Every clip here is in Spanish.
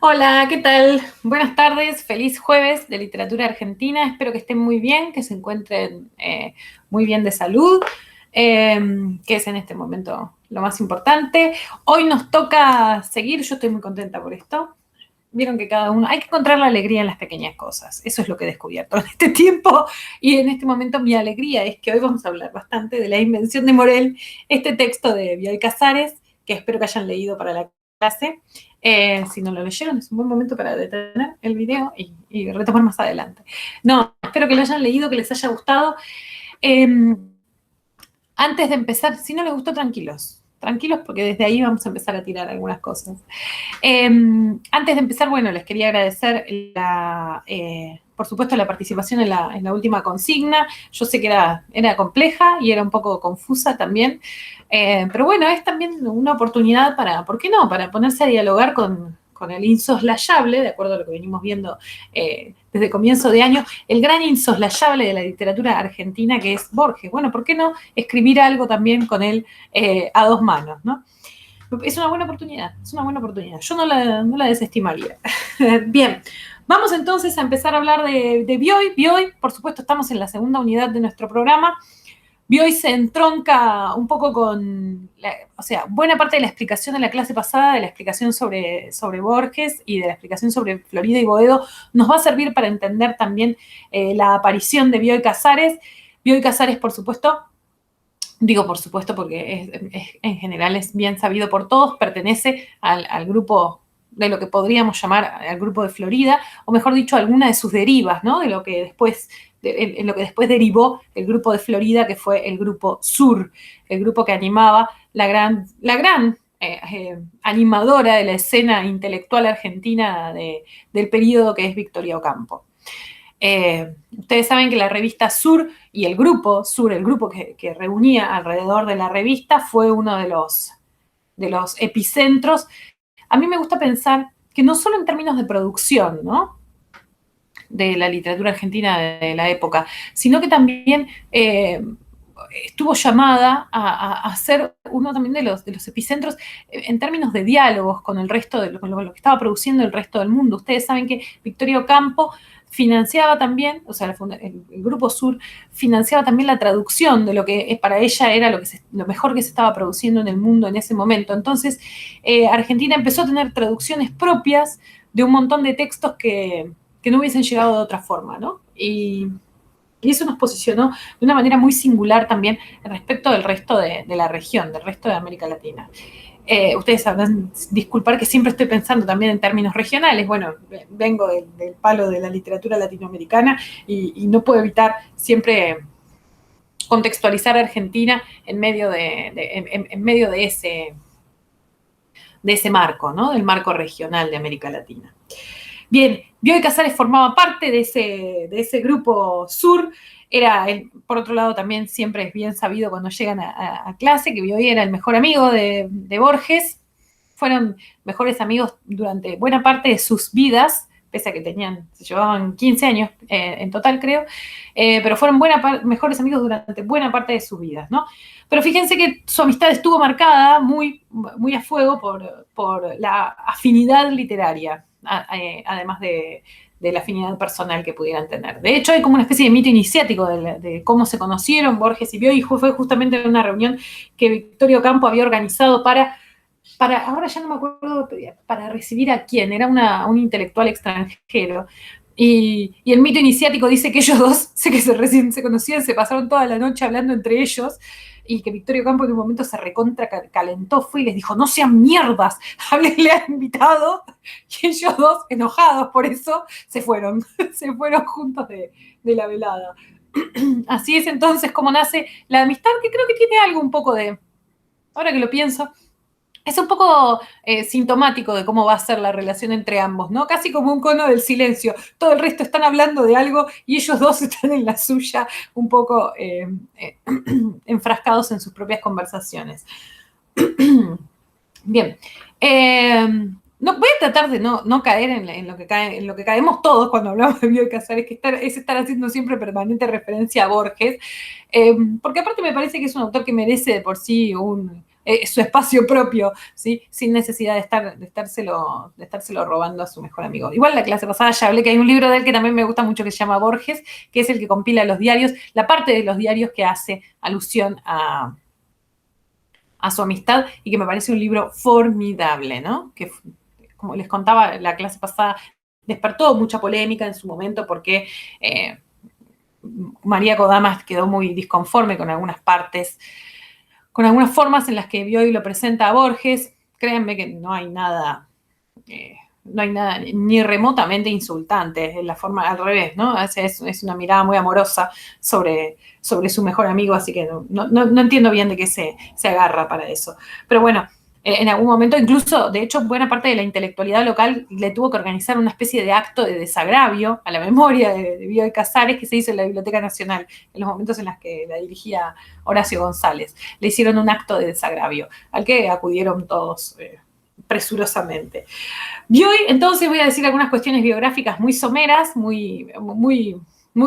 Hola, ¿qué tal? Buenas tardes, feliz jueves de literatura argentina. Espero que estén muy bien, que se encuentren muy bien de salud, que es en este momento lo más importante. Hoy nos toca seguir, yo estoy muy contenta por esto. Vieron que cada uno, hay que encontrar la alegría en las pequeñas cosas. Eso es lo que he descubierto en este tiempo y en este momento mi alegría es que hoy vamos a hablar bastante de La Invención de Morel, este texto de Bioy Casares, que espero que hayan leído para la clase. Si no lo leyeron, es un buen momento para detener el video y retomar más adelante. No, espero que lo hayan leído, que les haya gustado. Eh, Antes de empezar, si no les gustó, tranquilos. Tranquilos porque desde ahí vamos a empezar a tirar algunas cosas. Antes de empezar, bueno, les quería agradecer por supuesto, la participación en la última consigna. Yo sé que era compleja y era un poco confusa también, pero bueno, es también una oportunidad para, ¿por qué no?, para ponerse a dialogar con el insoslayable, de acuerdo a lo que venimos viendo desde comienzo de año, el gran insoslayable de la literatura argentina que es Borges. Bueno, ¿por qué no escribir algo también con él a dos manos, ¿no? Es una buena oportunidad, es una buena oportunidad. Yo no la desestimaría. Bien, vamos entonces a empezar a hablar de Bioy. Bioy, por supuesto, estamos en la segunda unidad de nuestro programa. Bioy se entronca un poco o sea, buena parte de la explicación de la clase pasada, de la explicación sobre Borges y de la explicación sobre Florida y Boedo, nos va a servir para entender también la aparición de Bioy Casares. Bioy Casares, por supuesto, digo por supuesto porque en general es bien sabido por todos, pertenece al grupo de lo que podríamos llamar al grupo de Florida, o mejor dicho, alguna de sus derivas, ¿no? De lo que después, en lo que después derivó el grupo de Florida, que fue el grupo Sur, el grupo que animaba la gran animadora de la escena intelectual argentina del periodo que es Victoria Ocampo. Ustedes saben que la revista Sur y el grupo Sur, el grupo que reunía alrededor de la revista, fue uno de los epicentros. A mí me gusta pensar que no solo en términos de producción, ¿no?, de la literatura argentina de la época, sino que también estuvo llamada a ser uno también de los epicentros en términos de diálogos con el resto con lo que estaba produciendo el resto del mundo. Ustedes saben que Victoria Ocampo financiaba también, o sea, el Grupo Sur financiaba también la traducción de lo que para ella era lo mejor que se estaba produciendo en el mundo en ese momento. Entonces, Argentina empezó a tener traducciones propias de un montón de textos que no hubiesen llegado de otra forma, ¿no? Y eso nos posicionó de una manera muy singular también respecto del resto de la región, del resto de América Latina. Ustedes sabrán disculpar que siempre estoy pensando también en términos regionales. Bueno, vengo del palo de la literatura latinoamericana y no puedo evitar siempre contextualizar a Argentina en medio en medio de ese marco, ¿no? Del marco regional de América Latina. Bien, Bioy Casares formaba parte de ese grupo Sur. Por otro lado, también siempre es bien sabido cuando llegan a clase que Bioy era el mejor amigo de Borges. Fueron mejores amigos durante buena parte de sus vidas, pese a que se llevaban 15 años en total, creo, pero fueron mejores amigos durante buena parte de sus vidas, ¿no? Pero fíjense que su amistad estuvo marcada muy, muy a fuego por la afinidad literaria, además de la afinidad personal que pudieran tener. De hecho, hay como una especie de mito iniciático de cómo se conocieron Borges y Bioy, y fue justamente en una reunión que Victorio Campo había organizado ahora ya no me acuerdo, para recibir a quién, era un intelectual extranjero. Y el mito iniciático dice que ellos dos, sé que recién se conocían, se pasaron toda la noche hablando entre ellos, y que Victorio Campo en un momento se recontra calentó, fue y les dijo: no sean mierdas, háblenle al invitado, y ellos dos, enojados por eso, se fueron, se fueron juntos de la velada. Así es entonces como nace la amistad, que creo que tiene algo un poco ahora que lo pienso, es un poco sintomático de cómo va a ser la relación entre ambos, ¿no? Casi como un cono del silencio. Todo el resto están hablando de algo y ellos dos están en la suya, un poco enfrascados en sus propias conversaciones. Bien. No, voy a tratar de no caer en lo que caemos todos cuando hablamos de Bioy Casares, que es estar haciendo siempre permanente referencia a Borges, porque aparte me parece que es un autor que merece de por sí su espacio propio, ¿sí? Sin necesidad de estárselo robando a su mejor amigo. Igual la clase pasada ya hablé que hay un libro de él que también me gusta mucho que se llama Borges, que es el que compila los diarios, la parte de los diarios que hace alusión a su amistad y que me parece un libro formidable, ¿no? Que, como les contaba la clase pasada, despertó mucha polémica en su momento porque María Kodama quedó muy disconforme con algunas partes, con algunas formas en las que Bioy lo presenta a Borges. Créanme que no hay nada ni remotamente insultante, es la forma al revés, ¿no? Es una mirada muy amorosa sobre su mejor amigo, así que no entiendo bien de qué se agarra para eso. Pero bueno, en algún momento, incluso, de hecho, buena parte de la intelectualidad local le tuvo que organizar una especie de acto de desagravio a la memoria de Bioy Casares que se hizo en la Biblioteca Nacional, en los momentos en los que la dirigía Horacio González. Le hicieron un acto de desagravio, al que acudieron todos presurosamente. Bioy, entonces voy a decir algunas cuestiones biográficas muy someras, muy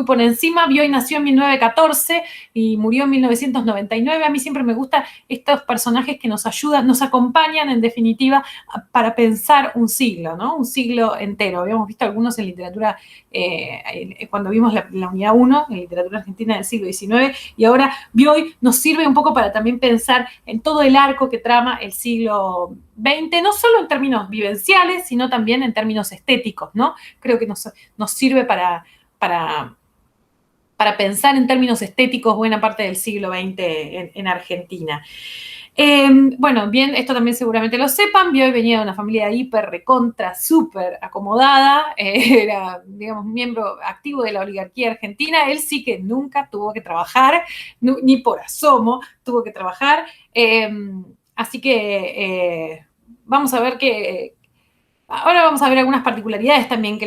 por encima. Bioy nació en 1914 y murió en 1999. A mí siempre me gustan estos personajes que nos ayudan, nos acompañan en definitiva para pensar un siglo, ¿no? Un siglo entero. Habíamos visto algunos en literatura, cuando vimos la unidad 1, en literatura argentina del siglo XIX, y ahora Bioy nos sirve un poco para también pensar en todo el arco que trama el siglo XX, no solo en términos vivenciales, sino también en términos estéticos, ¿no? Creo que nos sirve para pensar en términos estéticos buena parte del siglo XX en Argentina. Bueno, bien, esto también seguramente lo sepan. Bioy venía de una familia hiper, recontra, súper acomodada. Era, digamos, miembro activo de la oligarquía argentina. Él sí que nunca tuvo que trabajar, ni por asomo tuvo que trabajar. Así que vamos a ver que. Ahora vamos a ver algunas particularidades también que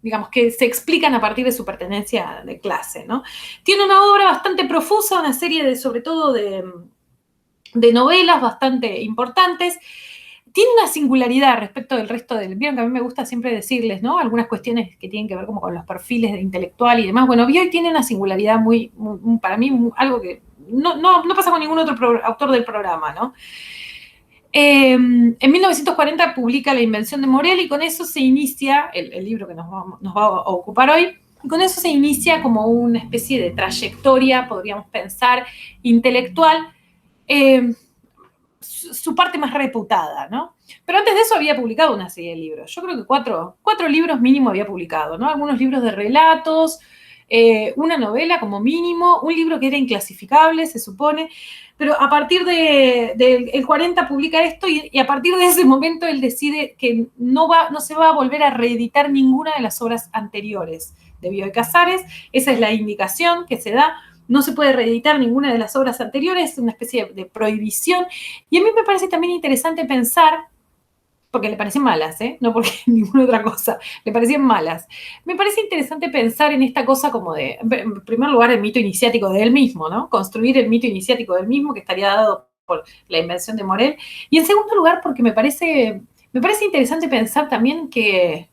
digamos, que se explican a partir de su pertenencia de clase, ¿no? Tiene una obra bastante profusa, una serie sobre todo de novelas bastante importantes. Tiene una singularidad respecto del resto del. Vieron que a mí me gusta siempre decirles, ¿no? Algunas cuestiones que tienen que ver como con los perfiles de intelectual y demás. Bueno, Bioy tiene una singularidad para mí, algo que no pasa con ningún otro autor del programa, ¿no? En 1940 publica La invención de Morel y con eso se inicia el libro que nos va a ocupar hoy. Y con eso se inicia como una especie de trayectoria, podríamos pensar, intelectual, su parte más reputada, ¿no? Pero antes de eso había publicado una serie de libros. Yo creo que cuatro libros mínimo había publicado, ¿no? Algunos libros de relatos, una novela como mínimo, un libro que era inclasificable, se supone, pero a partir del 40 publica esto y a partir de ese momento él decide que no se va a volver a reeditar ninguna de las obras anteriores de Bioy Casares. Esa es la indicación que se da. No se puede reeditar ninguna de las obras anteriores, es una especie de prohibición. Y a mí me parece también interesante pensar, porque le parecen malas, no porque ninguna otra cosa, le parecían malas. Me parece interesante pensar en esta cosa como en primer lugar, el mito iniciático de él mismo, ¿no? Construir el mito iniciático del mismo que estaría dado por la invención de Morel. Y en segundo lugar, porque me parece interesante pensar también que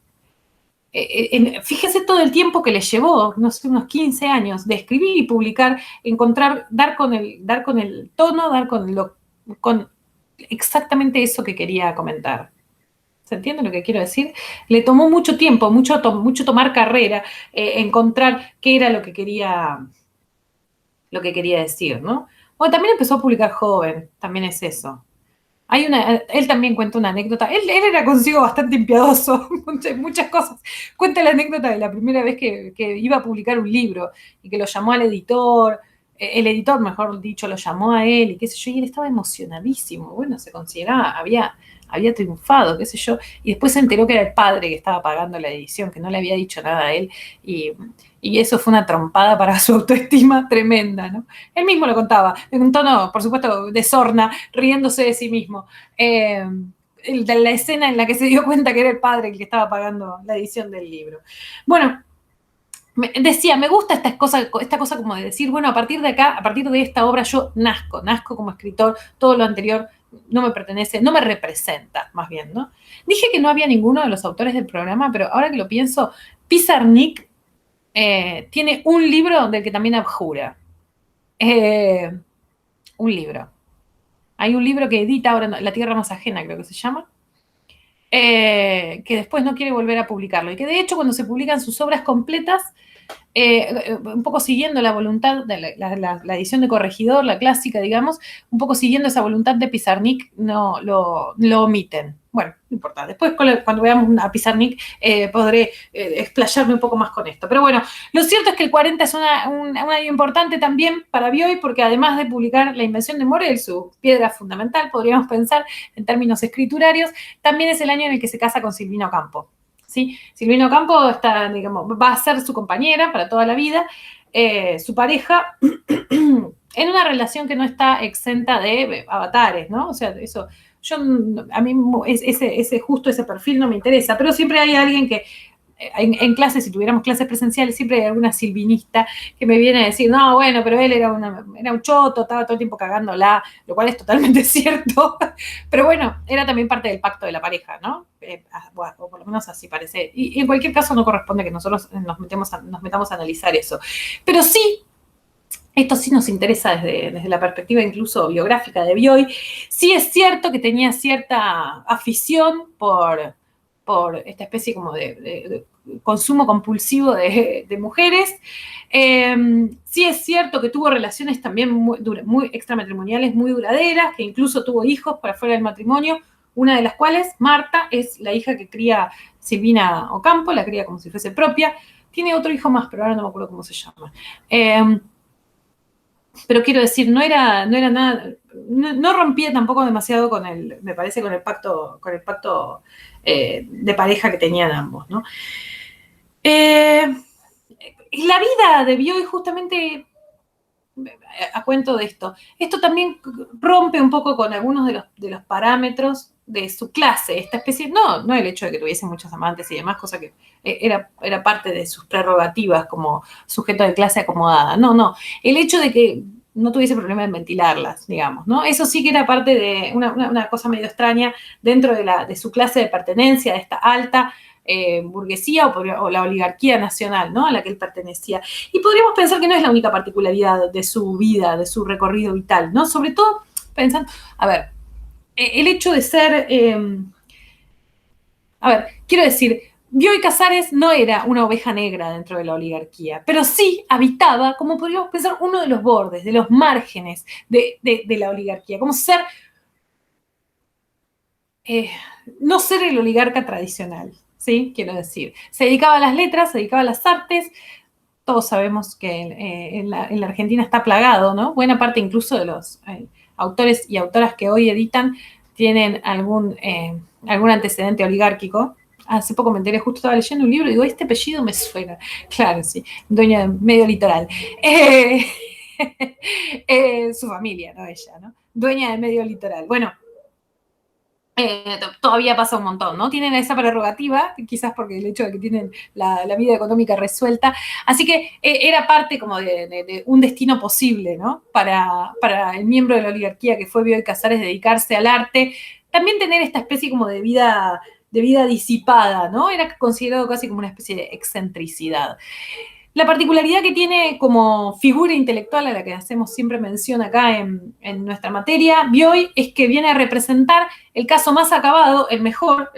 fíjese todo el tiempo que le llevó, no sé, unos 15 años, de escribir y publicar, dar con el tono, con exactamente eso que quería comentar. ¿Se entiende lo que quiero decir? Le tomó mucho tiempo, mucho tomar carrera, encontrar qué era lo que quería decir, ¿no? Bueno, también empezó a publicar joven, también es eso. Él también cuenta una anécdota. Él era consigo bastante impiedoso, muchas cosas. Cuenta la anécdota de la primera vez que iba a publicar un libro y que lo llamó al editor. El editor, mejor dicho, lo llamó a él y qué sé yo, y él estaba emocionadísimo. Bueno, se consideraba, había triunfado, qué sé yo, y después se enteró que era el padre que estaba pagando la edición, que no le había dicho nada a él, y eso fue una trompada para su autoestima tremenda, ¿no? Él mismo lo contaba, en un tono, por supuesto, de sorna, riéndose de sí mismo. De la escena en la que se dio cuenta que era el padre el que estaba pagando la edición del libro. Bueno, decía, me gusta esta cosa como de decir, bueno, a partir de acá, a partir de esta obra yo nazco como escritor, todo lo anterior no me pertenece, no me representa, más bien, ¿no? Dije que no había ninguno de los autores del programa, pero ahora que lo pienso, Pizarnik tiene un libro del que también abjura. un libro. Hay un libro que edita ahora, La Tierra Más Ajena, creo que se llama, que después no quiere volver a publicarlo. Y que de hecho, cuando se publican sus obras completas, un poco siguiendo la voluntad de la edición de Corregidor, la clásica, digamos, un poco siguiendo esa voluntad de Pizarnik, no lo omiten. Bueno, no importa. Después, cuando veamos a Pizarnik, podré explayarme un poco más con esto. Pero bueno, lo cierto es que el 40 es un año importante también para Bioy, porque además de publicar La Invención de Morel, su piedra fundamental, podríamos pensar en términos escriturarios, también es el año en el que se casa con Silvina Ocampo. ¿Sí? Silvina Ocampo está, digamos, va a ser su compañera para toda la vida, su pareja, en una relación que no está exenta de avatares, ¿no? O sea, eso, a mí justo ese perfil no me interesa, pero siempre hay alguien que en clases, si tuviéramos clases presenciales, siempre hay alguna silvinista que me viene a decir, no, bueno, pero él era un choto, estaba todo el tiempo cagándola, lo cual es totalmente cierto, pero bueno, era también parte del pacto de la pareja, ¿no? Bueno, o por lo menos así parece. Y en cualquier caso no corresponde que nosotros nos metamos a analizar eso. Pero sí, esto sí nos interesa desde la perspectiva incluso biográfica de Bioy. Sí es cierto que tenía cierta afición por esta especie como de consumo compulsivo de mujeres. Sí es cierto que tuvo relaciones también muy extramatrimoniales, muy duraderas, que incluso tuvo hijos para fuera del matrimonio, una de las cuales, Marta, es la hija que cría Silvina Ocampo, la cría como si fuese propia. Tiene otro hijo más, pero ahora no me acuerdo cómo se llama. Pero quiero decir, no era nada, no rompía tampoco demasiado me parece, con el pacto de pareja que tenían ambos, ¿no? La vida de Bioy justamente, a cuento de esto también rompe un poco con algunos de los parámetros de su clase, esta especie, no el hecho de que tuviese muchos amantes y demás, cosa que era parte de sus prerrogativas como sujeto de clase acomodada, no, el hecho de que no tuviese problema en ventilarlas, digamos, ¿no? Eso sí que era parte de una cosa medio extraña dentro de su clase de pertenencia, de esta alta burguesía o la oligarquía nacional, ¿no? A la que él pertenecía. Y podríamos pensar que no es la única particularidad de su vida, de su recorrido vital, ¿no? Sobre todo pensando, a ver, el hecho de ser, quiero decir, Bioy Casares no era una oveja negra dentro de la oligarquía, pero sí habitaba, como podríamos pensar, uno de los bordes, de los márgenes de la oligarquía, como ser, no ser el oligarca tradicional, ¿sí? Quiero decir, se dedicaba a las letras, se dedicaba a las artes. Todos sabemos que en la Argentina está plagado, ¿no? Buena parte incluso de los autores y autoras que hoy editan tienen algún antecedente oligárquico. Hace poco me enteré, justo estaba leyendo un libro y digo, este apellido me suena. Claro, sí, dueña de Medio Litoral. Su familia, no ella, ¿no? Dueña de Medio Litoral. Bueno, todavía pasa un montón, ¿no? Tienen esa prerrogativa, quizás porque el hecho de que tienen la vida económica resuelta. Así que era parte como de un destino posible, ¿no? Para el miembro de la oligarquía que fue Bioy Casares dedicarse al arte. También tener esta especie como de vida disipada, ¿no? Era considerado casi como una especie de excentricidad. La particularidad que tiene como figura intelectual a la que hacemos siempre mención acá en nuestra materia, Bioy, es que viene a representar el caso más acabado, el mejor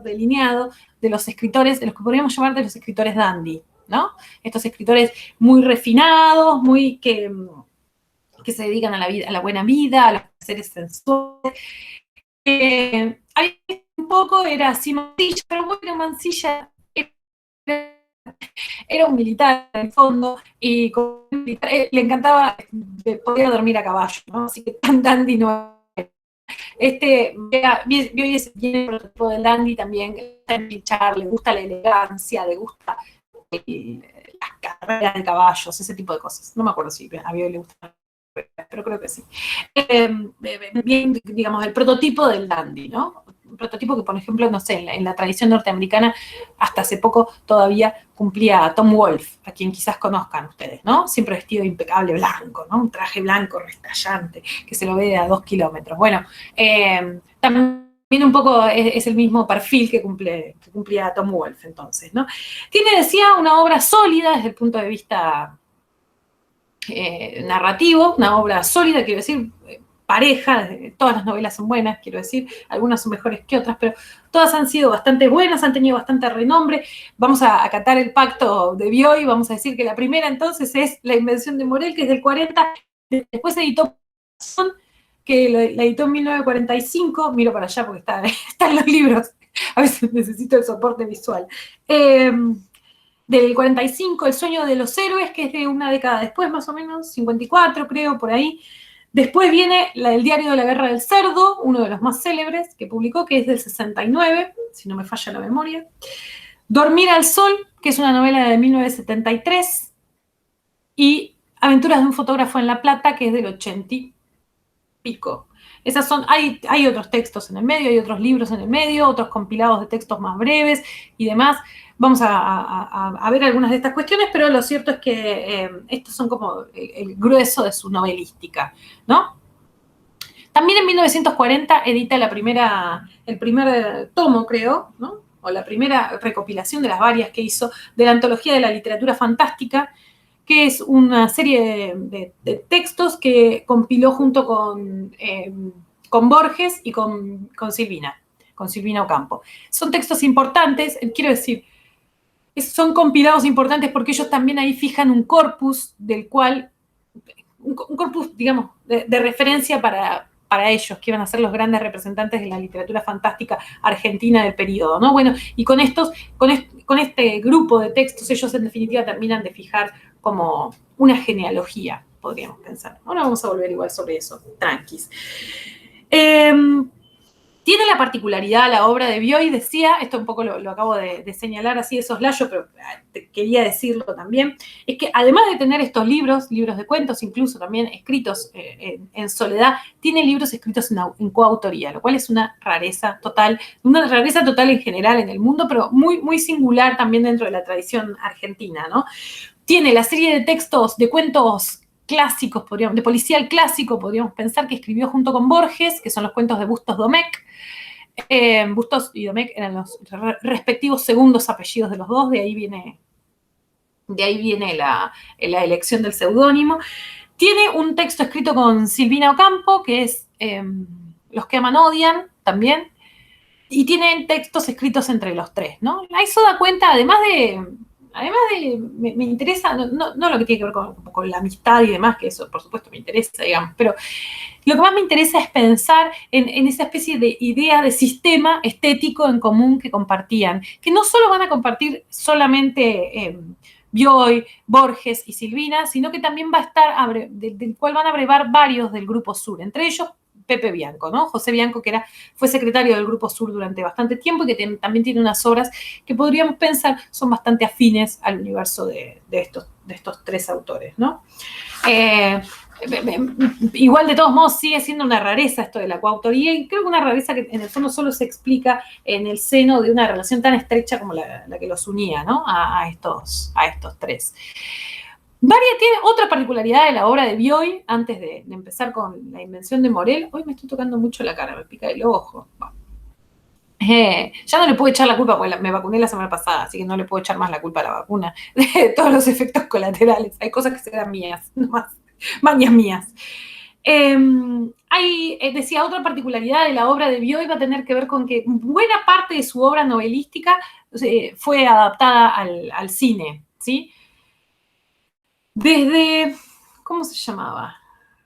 delineado de los escritores, de los que podríamos llamar de los escritores dandy, ¿no? Estos escritores muy refinados, que se dedican a la buena vida, a los placeres sensuales. Un poco era así Mansilla, pero bueno, Mansilla era un militar en el fondo y le encantaba, podía dormir a caballo, ¿no? Así que tan dandy no era. Viene el prototipo del dandy también, le gusta empichar, le gusta la elegancia, le gusta las carreras de caballos, ese tipo de cosas. No me acuerdo si a Bioy le gusta, pero creo que sí. Bien, digamos, el prototipo del dandy, ¿no? Un prototipo que, por ejemplo, no sé, en la tradición norteamericana, hasta hace poco todavía cumplía Tom Wolfe, a quien quizás conozcan ustedes, ¿no? Siempre vestido de impecable blanco, ¿no? Un traje blanco restallante, que se lo ve a 2 kilómetros. Bueno, también un poco es el mismo perfil que cumplía Tom Wolfe, entonces, ¿no? Tiene, decía, una obra sólida desde el punto de vista narrativo, una obra sólida, quiero decir, pareja, todas las novelas son buenas, quiero decir, algunas son mejores que otras, pero todas han sido bastante buenas, han tenido bastante renombre. Vamos a acatar el pacto de Bioy, vamos a decir que la primera entonces es La invención de Morel, que es del 40, después se editó que la editó en 1945, miro para allá porque están los libros, a veces necesito el soporte visual. Del 45, El sueño de los héroes, que es de una década después, más o menos, 54 creo, por ahí. Después viene El diario de la guerra del cerdo, uno de los más célebres que publicó, que es del 69, si no me falla la memoria. Dormir al sol, que es una novela de 1973. Y Aventuras de un fotógrafo en La Plata, que es del 80 y pico. Esas son, hay otros textos en el medio, hay otros libros en el medio, otros compilados de textos más breves y demás. Vamos a ver algunas de estas cuestiones, pero lo cierto es que estos son como el grueso de su novelística, ¿no? También en 1940 edita el primer tomo, creo, ¿no? O la primera recopilación de las varias que hizo de la antología de la literatura fantástica, que es una serie de textos que compiló junto con Borges y con Silvina Ocampo. Son textos importantes, quiero decir, son compilados importantes porque ellos también ahí fijan un corpus del cual, un corpus, digamos, de referencia para ellos, que iban a ser los grandes representantes de la literatura fantástica argentina del periodo, ¿no? Bueno, y con este grupo de textos, ellos en definitiva terminan de fijar como una genealogía, podríamos pensar. Ahora vamos a volver igual sobre eso, tranquis. Tiene la particularidad la obra de Bioy, decía, esto un poco lo acabo de señalar así de soslayo, pero quería decirlo también, es que además de tener estos libros de cuentos, incluso también escritos en soledad, tiene libros escritos en coautoría, lo cual es una rareza total en general en el mundo, pero muy, muy singular también dentro de la tradición argentina, ¿no? Tiene la serie de textos, de cuentos clásicos, de policial clásico, podríamos pensar, que escribió junto con Borges, que son los cuentos de Bustos Domecq. Bustos y Domecq eran los respectivos segundos apellidos de los dos, de ahí viene la elección del seudónimo. Tiene un texto escrito con Silvina Ocampo, que es Los que aman odian, también, y tienen textos escritos entre los tres, ¿no? Eso da cuenta, además de me interesa, no lo que tiene que ver con la amistad y demás, que eso por supuesto me interesa, digamos, pero lo que más me interesa es pensar en esa especie de idea de sistema estético en común que compartían, que no solo van a compartir solamente Bioy, Borges y Silvina, sino que también va a estar, del cual van a brevar varios del Grupo Sur, entre ellos Pepe Bianco, ¿no? José Bianco, que fue secretario del Grupo Sur durante bastante tiempo y que también tiene unas obras que podríamos pensar son bastante afines al universo de estos tres autores, ¿no? Igual, de todos modos, sigue siendo una rareza esto de la coautoría, y creo que una rareza que en el fondo solo se explica en el seno de una relación tan estrecha como la que los unía, ¿no? a estos tres. Tiene otra particularidad de la obra de Bioy, antes de empezar con La invención de Morel. Hoy me estoy tocando mucho la cara, me pica el ojo. Ya no le puedo echar la culpa, porque me vacuné la semana pasada, así que no le puedo echar más la culpa a la vacuna de todos los efectos colaterales. Hay cosas que serán mías, no más, mañas mías. Decía, otra particularidad de la obra de Bioy va a tener que ver con que buena parte de su obra novelística fue adaptada al cine, ¿sí? Desde, ¿cómo se llamaba?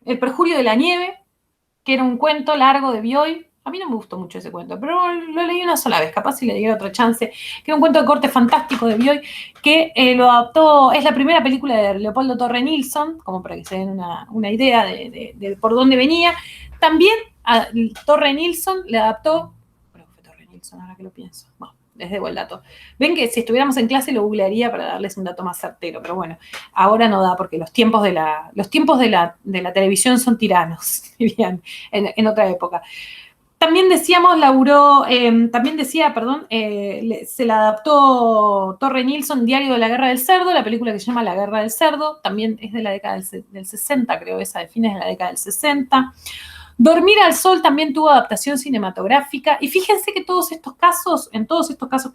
El perjurio de la nieve, que era un cuento largo de Bioy. A mí no me gustó mucho ese cuento, pero lo leí una sola vez, capaz si le diera otra chance, que era un cuento de corte fantástico de Bioy, que lo adaptó, es la primera película de Leopoldo Torre Nilsson, como para que se den una idea de por dónde venía. También a Torre Nilsson le adaptó, creo que fue Torre Nilsson, ahora que lo pienso, bueno, les debo el dato. Ven que si estuviéramos en clase lo googlearía para darles un dato más certero, pero bueno, ahora no da porque los tiempos de la televisión son tiranos, dirían en otra época. También decíamos, se la adaptó Torre Nilsson, Diario de la Guerra del Cerdo, la película que se llama La Guerra del Cerdo, también es de la década del 60, creo, esa de fines de la década del 60. Dormir al sol también tuvo adaptación cinematográfica, y fíjense que en todos estos casos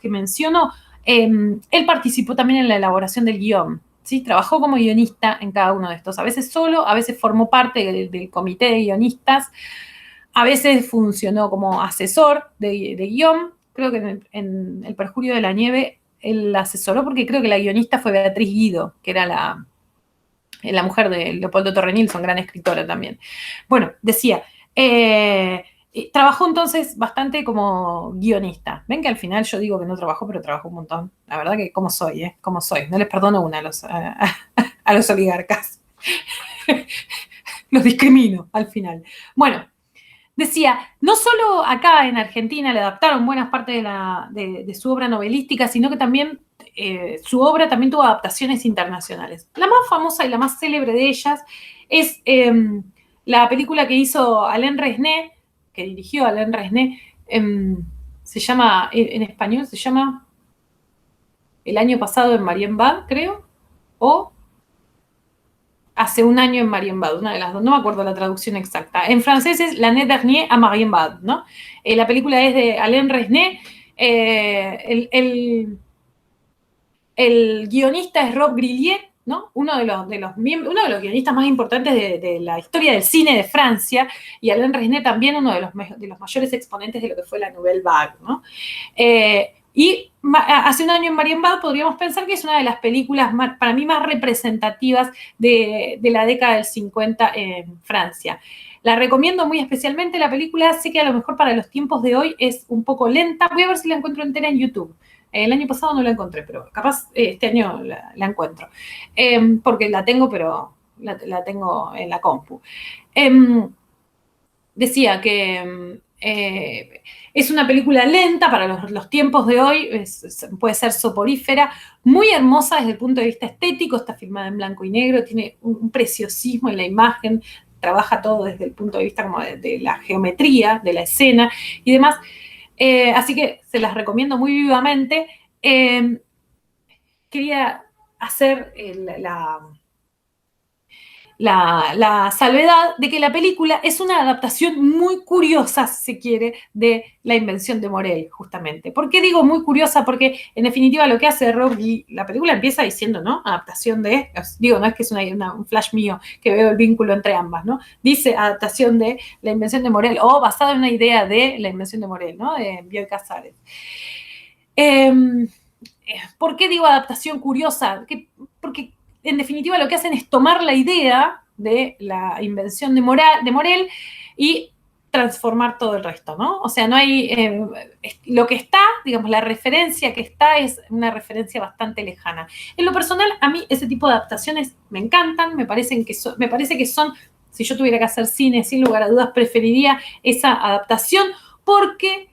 que menciono, él participó también en la elaboración del guión, ¿sí? Trabajó como guionista en cada uno de estos. A veces solo, a veces formó parte del comité de guionistas, a veces funcionó como asesor de guión. Creo que en El Perjurio de la Nieve él asesoró porque creo que la guionista fue Beatriz Guido, que era la mujer de Leopoldo Torrenilson, gran escritora también. Bueno, decía, trabajó entonces bastante como guionista. Ven que al final yo digo que no trabajó, pero trabajó un montón. La verdad que como soy, ¿eh? Como soy. No les perdono una a los oligarcas. Los discrimino al final. Bueno, decía, no solo acá en Argentina le adaptaron buenas partes de su obra novelística, sino que también su obra también tuvo adaptaciones internacionales. La más famosa y la más célebre de ellas es la película que hizo Alain Resnais, que dirigió Alain Resnais, se llama, en español se llama El año pasado en Marienbad, creo, o Hace un año en Marienbad, una de las dos, no me acuerdo la traducción exacta. En francés es L'année dernière à Marienbad, ¿no? La película es de Alain Resnais, el guionista es Rob Grillet, ¿no? Uno de los guionistas más importantes de la historia del cine de Francia, y Alain Resnais también uno de los mayores exponentes de lo que fue la Nouvelle Vague, ¿no? Y Hace un año en Marienbad podríamos pensar que es una de las películas para mí más representativas de la década del 50 en Francia. La recomiendo muy especialmente la película, sé que a lo mejor para los tiempos de hoy es un poco lenta, voy a ver si la encuentro entera en YouTube. El año pasado no la encontré, pero capaz este año la encuentro. Porque la tengo, pero la tengo en la compu. Decía que es una película lenta para los tiempos de hoy, puede ser soporífera, muy hermosa desde el punto de vista estético, está filmada en blanco y negro, tiene un preciosismo en la imagen, trabaja todo desde el punto de vista como de la geometría, de la escena y demás. Así que se las recomiendo muy vivamente. Quería hacer la salvedad de que la película es una adaptación muy curiosa, si se quiere, de La invención de Morel, justamente. ¿Por qué digo muy curiosa? Porque, en definitiva, lo que hace Robbie, la película empieza diciendo, ¿no? Adaptación de, digo, no es que es un flash mío que veo el vínculo entre ambas, ¿no? Dice adaptación de La invención de Morel, o basada en una idea de La invención de Morel, ¿no? De Bioy Casares. ¿Por qué digo adaptación curiosa? Porque en definitiva lo que hacen es tomar la idea de la invención de Morel y transformar todo el resto, ¿no? O sea, no hay, lo que está, digamos, la referencia que está es una referencia bastante lejana. En lo personal, a mí ese tipo de adaptaciones me encantan, me parece que son, si yo tuviera que hacer cine, sin lugar a dudas, preferiría esa adaptación porque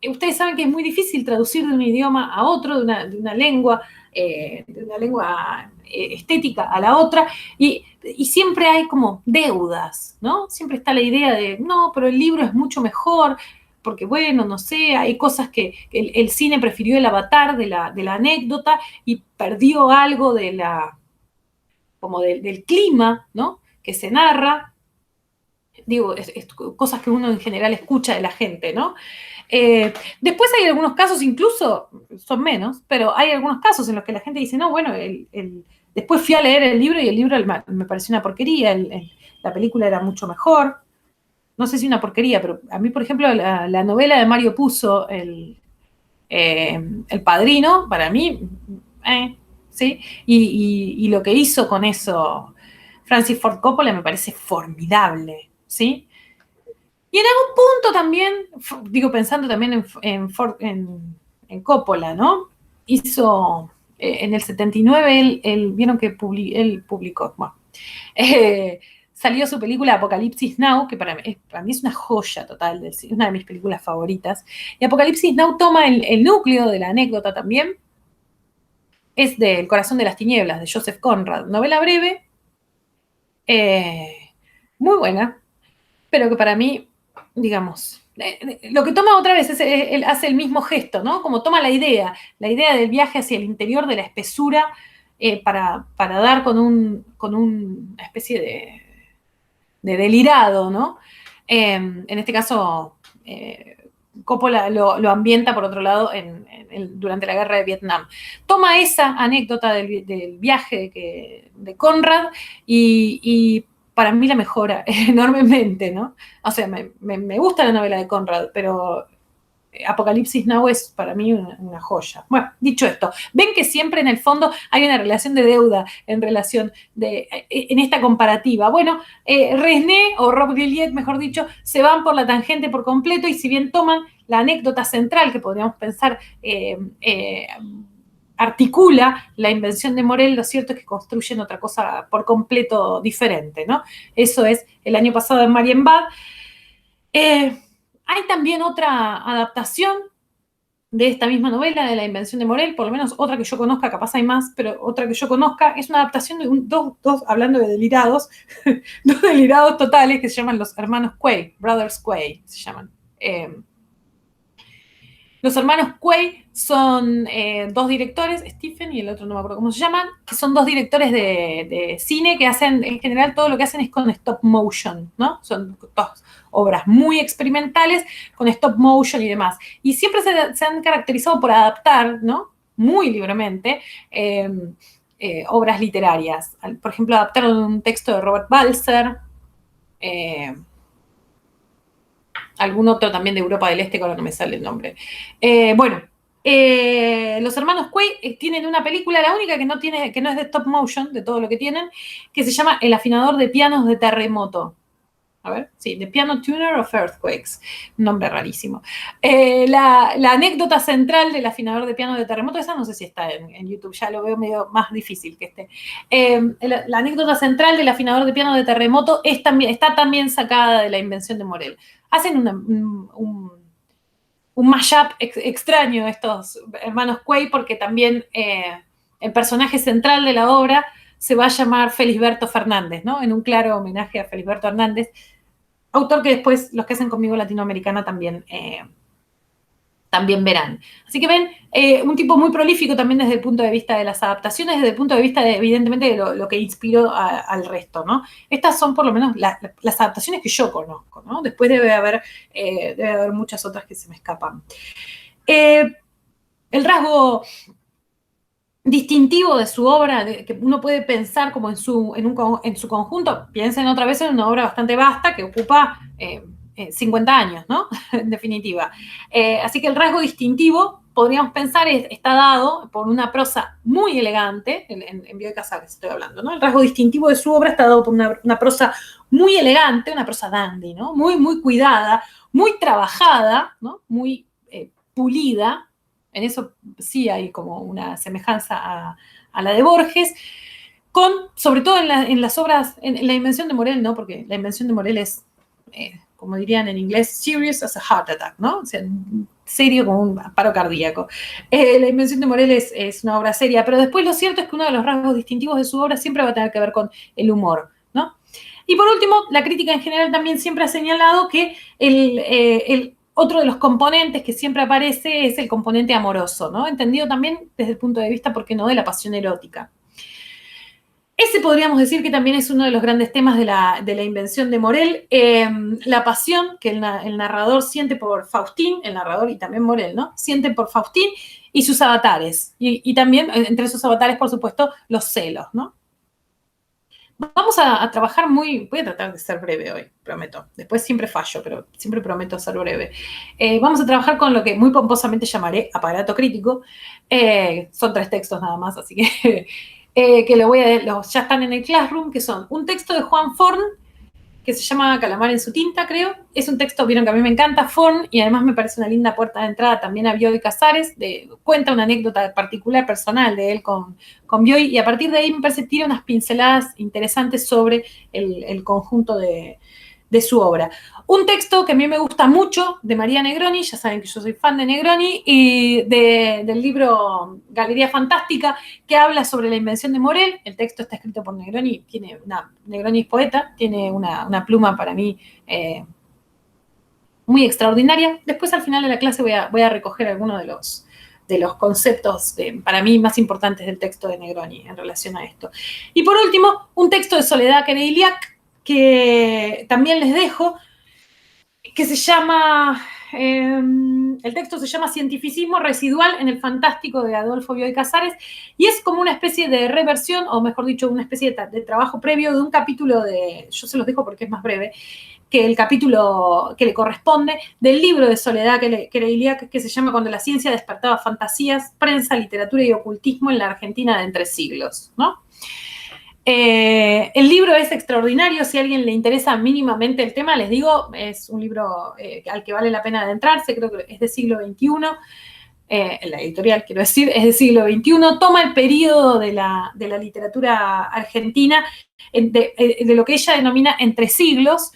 ustedes saben que es muy difícil traducir de un idioma a otro, de una lengua estética a la otra, y siempre hay como deudas, ¿no? Siempre está la idea de, no, pero el libro es mucho mejor, porque bueno, no sé, hay cosas que el cine prefirió el avatar de la anécdota y perdió algo como del clima, ¿no? Que se narra. Digo, cosas que uno en general escucha de la gente, ¿no? Después hay algunos casos, incluso, son menos, pero hay algunos casos en los que la gente dice, no, bueno, después fui a leer el libro y el libro me pareció una porquería, la película era mucho mejor. No sé si una porquería, pero a mí, por ejemplo, la novela de Mario Puzo, El Padrino, para mí, ¿sí? Y lo que hizo con eso Francis Ford Coppola me parece formidable, ¿sí? Y en algún punto también, digo, pensando también en Coppola, ¿no? Hizo, en el 79, vieron que él publicó, bueno, salió su película Apocalipsis Now, que para mí es una joya total, es una de mis películas favoritas. Y Apocalipsis Now toma el núcleo de la anécdota también, es de El corazón de las tinieblas, de Joseph Conrad, novela breve, muy buena, pero que para mí, digamos, lo que toma otra vez es, él hace el mismo gesto, ¿no? Como toma la idea del viaje hacia el interior de la espesura para dar con una especie de delirado, ¿no? En este caso, Coppola lo ambienta, por otro lado, durante la guerra de Vietnam. Toma esa anécdota del viaje de Conrad y para mí la mejora enormemente, ¿no? O sea, me gusta la novela de Conrad, pero Apocalipsis Now es para mí una joya. Bueno, dicho esto, ven que siempre en el fondo hay una relación de deuda en esta comparativa. Bueno, Resné o Rob Gilliet, mejor dicho, se van por la tangente por completo y si bien toman la anécdota central que podríamos pensar articula la invención de Morel, lo cierto es que construyen otra cosa por completo diferente, ¿no? Eso es el año pasado en Marienbad. Hay también otra adaptación de esta misma novela, de la invención de Morel, por lo menos otra que yo conozca, capaz hay más, pero otra que yo conozca, es una adaptación de hablando de delirados, dos delirados totales que se llaman los hermanos Quay, Brothers Quay, se llaman. Los hermanos Quay son dos directores, Stephen y el otro no me acuerdo cómo se llaman, que son dos directores de cine que hacen, en general, todo lo que hacen es con stop motion, ¿no? Son dos obras muy experimentales con stop motion y demás. Y siempre se han caracterizado por adaptar, ¿no? Muy libremente, obras literarias. Por ejemplo, adaptaron un texto de Robert Balser, algún otro también de Europa del Este, con lo que me sale el nombre. Los hermanos Quay tienen una película, la única que no es de stop motion, de todo lo que tienen, que se llama El afinador de pianos de terremoto. A ver, sí, The Piano Tuner of Earthquakes, un nombre rarísimo. La anécdota central del afinador de piano de terremoto, esa no sé si está en YouTube, ya lo veo medio más difícil que esté. La anécdota central del afinador de piano de terremoto está también sacada de la invención de Morel. Hacen un mashup extraño estos hermanos Quay, porque también el personaje central de la obra se va a llamar Felisberto Fernández, ¿no? En un claro homenaje a Felisberto Hernández, autor que después los que hacen conmigo Latinoamericana también verán. Así que ven, un tipo muy prolífico también desde el punto de vista de las adaptaciones, desde el punto de vista, evidentemente, de lo que inspiró al resto, ¿no? Estas son por lo menos las adaptaciones que yo conozco, ¿no? Después debe haber muchas otras que se me escapan. El rasgo distintivo de su obra, que uno puede pensar como en su conjunto, piensen otra vez en una obra bastante vasta que ocupa 50 años, ¿no? En definitiva. Así que el rasgo distintivo, podríamos pensar, está dado por una prosa muy elegante, en Bioy Casares estoy hablando, ¿no? El rasgo distintivo de su obra está dado por una prosa muy elegante, una prosa dandy, ¿no? Muy, muy cuidada, muy trabajada, ¿no? Muy pulida. En eso sí hay como una semejanza a la de Borges, sobre todo en las obras, en la invención de Morel, ¿no? Porque la invención de Morel es, como dirían en inglés, serious as a heart attack, ¿no? O sea, serio como un paro cardíaco. La invención de Morel es una obra seria, pero después lo cierto es que uno de los rasgos distintivos de su obra siempre va a tener que ver con el humor, ¿no? Y por último, la crítica en general también siempre ha señalado que otro de los componentes que siempre aparece es el componente amoroso, ¿no? Entendido también desde el punto de vista, ¿por qué no?, de la pasión erótica. Ese podríamos decir que también es uno de los grandes temas de la invención de Morel, la pasión que el narrador siente por Faustín, el narrador y también Morel, ¿no? Siente por Faustín y sus avatares. Y también, entre esos avatares, por supuesto, los celos, ¿no? Vamos a trabajar voy a tratar de ser breve hoy, prometo. Después siempre fallo, pero siempre prometo ser breve. Vamos a trabajar con lo que muy pomposamente llamaré aparato crítico. Son 3 textos nada más, así que, ya están en el Classroom, que son un texto de Juan Forn, que se llama Calamar en su tinta, creo. Es un texto, vieron que a mí me encanta, Forn, y además me parece una linda puerta de entrada también a Bioy Casares. Cuenta una anécdota particular, personal de él con Bioy, y a partir de ahí me parece que tira unas pinceladas interesantes sobre el conjunto de su obra. Un texto que a mí me gusta mucho, de María Negroni, ya saben que yo soy fan de Negroni, y del libro Galería Fantástica, que habla sobre la invención de Morel. El texto está escrito por Negroni, Negroni es poeta, tiene una pluma para mí muy extraordinaria. Después al final de la clase voy a recoger algunos de los conceptos para mí más importantes del texto de Negroni en relación a esto. Y por último, un texto de Soledad Kereiliak, que también les dejo, que se llama El texto se llama Cientificismo residual en el fantástico de Adolfo Bioy Casares y es como una especie de reversión, o mejor dicho, una especie de trabajo previo de un capítulo de, yo se los dejo porque es más breve, que el capítulo que le corresponde del libro de Soledad Kereiliak, que se llama Cuando la ciencia despertaba fantasías, prensa, literatura y ocultismo en la Argentina de entre siglos, ¿no? El libro es extraordinario, si a alguien le interesa mínimamente el tema, les digo, es un libro al que vale la pena adentrarse, creo que es del siglo XXI, la editorial quiero decir, es del siglo XXI, toma el periodo de la literatura argentina, de lo que ella denomina entre siglos,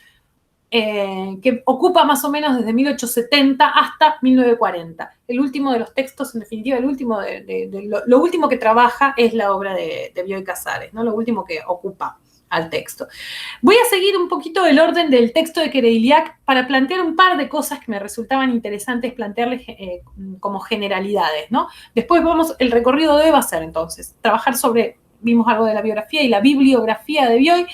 que ocupa más o menos desde 1870 hasta 1940. El último de los textos, en definitiva, el último lo último que trabaja es la obra de Bioy Casares, ¿no? Lo último que ocupa al texto. Voy a seguir un poquito el orden del texto de Kereiliak para plantear un par de cosas que me resultaban interesantes plantearles como generalidades, ¿no? Después el recorrido de hoy va a ser entonces trabajar sobre, vimos algo de la biografía y la bibliografía de Bioy.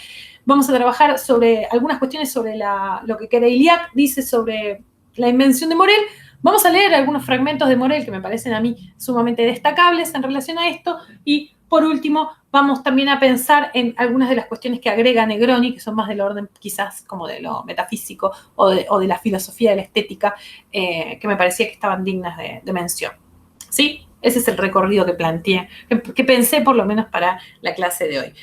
Vamos a trabajar sobre algunas cuestiones sobre lo que Kereiliak dice sobre la invención de Morel. Vamos a leer algunos fragmentos de Morel que me parecen a mí sumamente destacables en relación a esto. Y por último, vamos también a pensar en algunas de las cuestiones que agrega Negroni, que son más del orden quizás como de lo metafísico o de la filosofía de la estética, que me parecía que estaban dignas de mención. ¿Sí? Ese es el recorrido que planteé, que pensé por lo menos para la clase de hoy.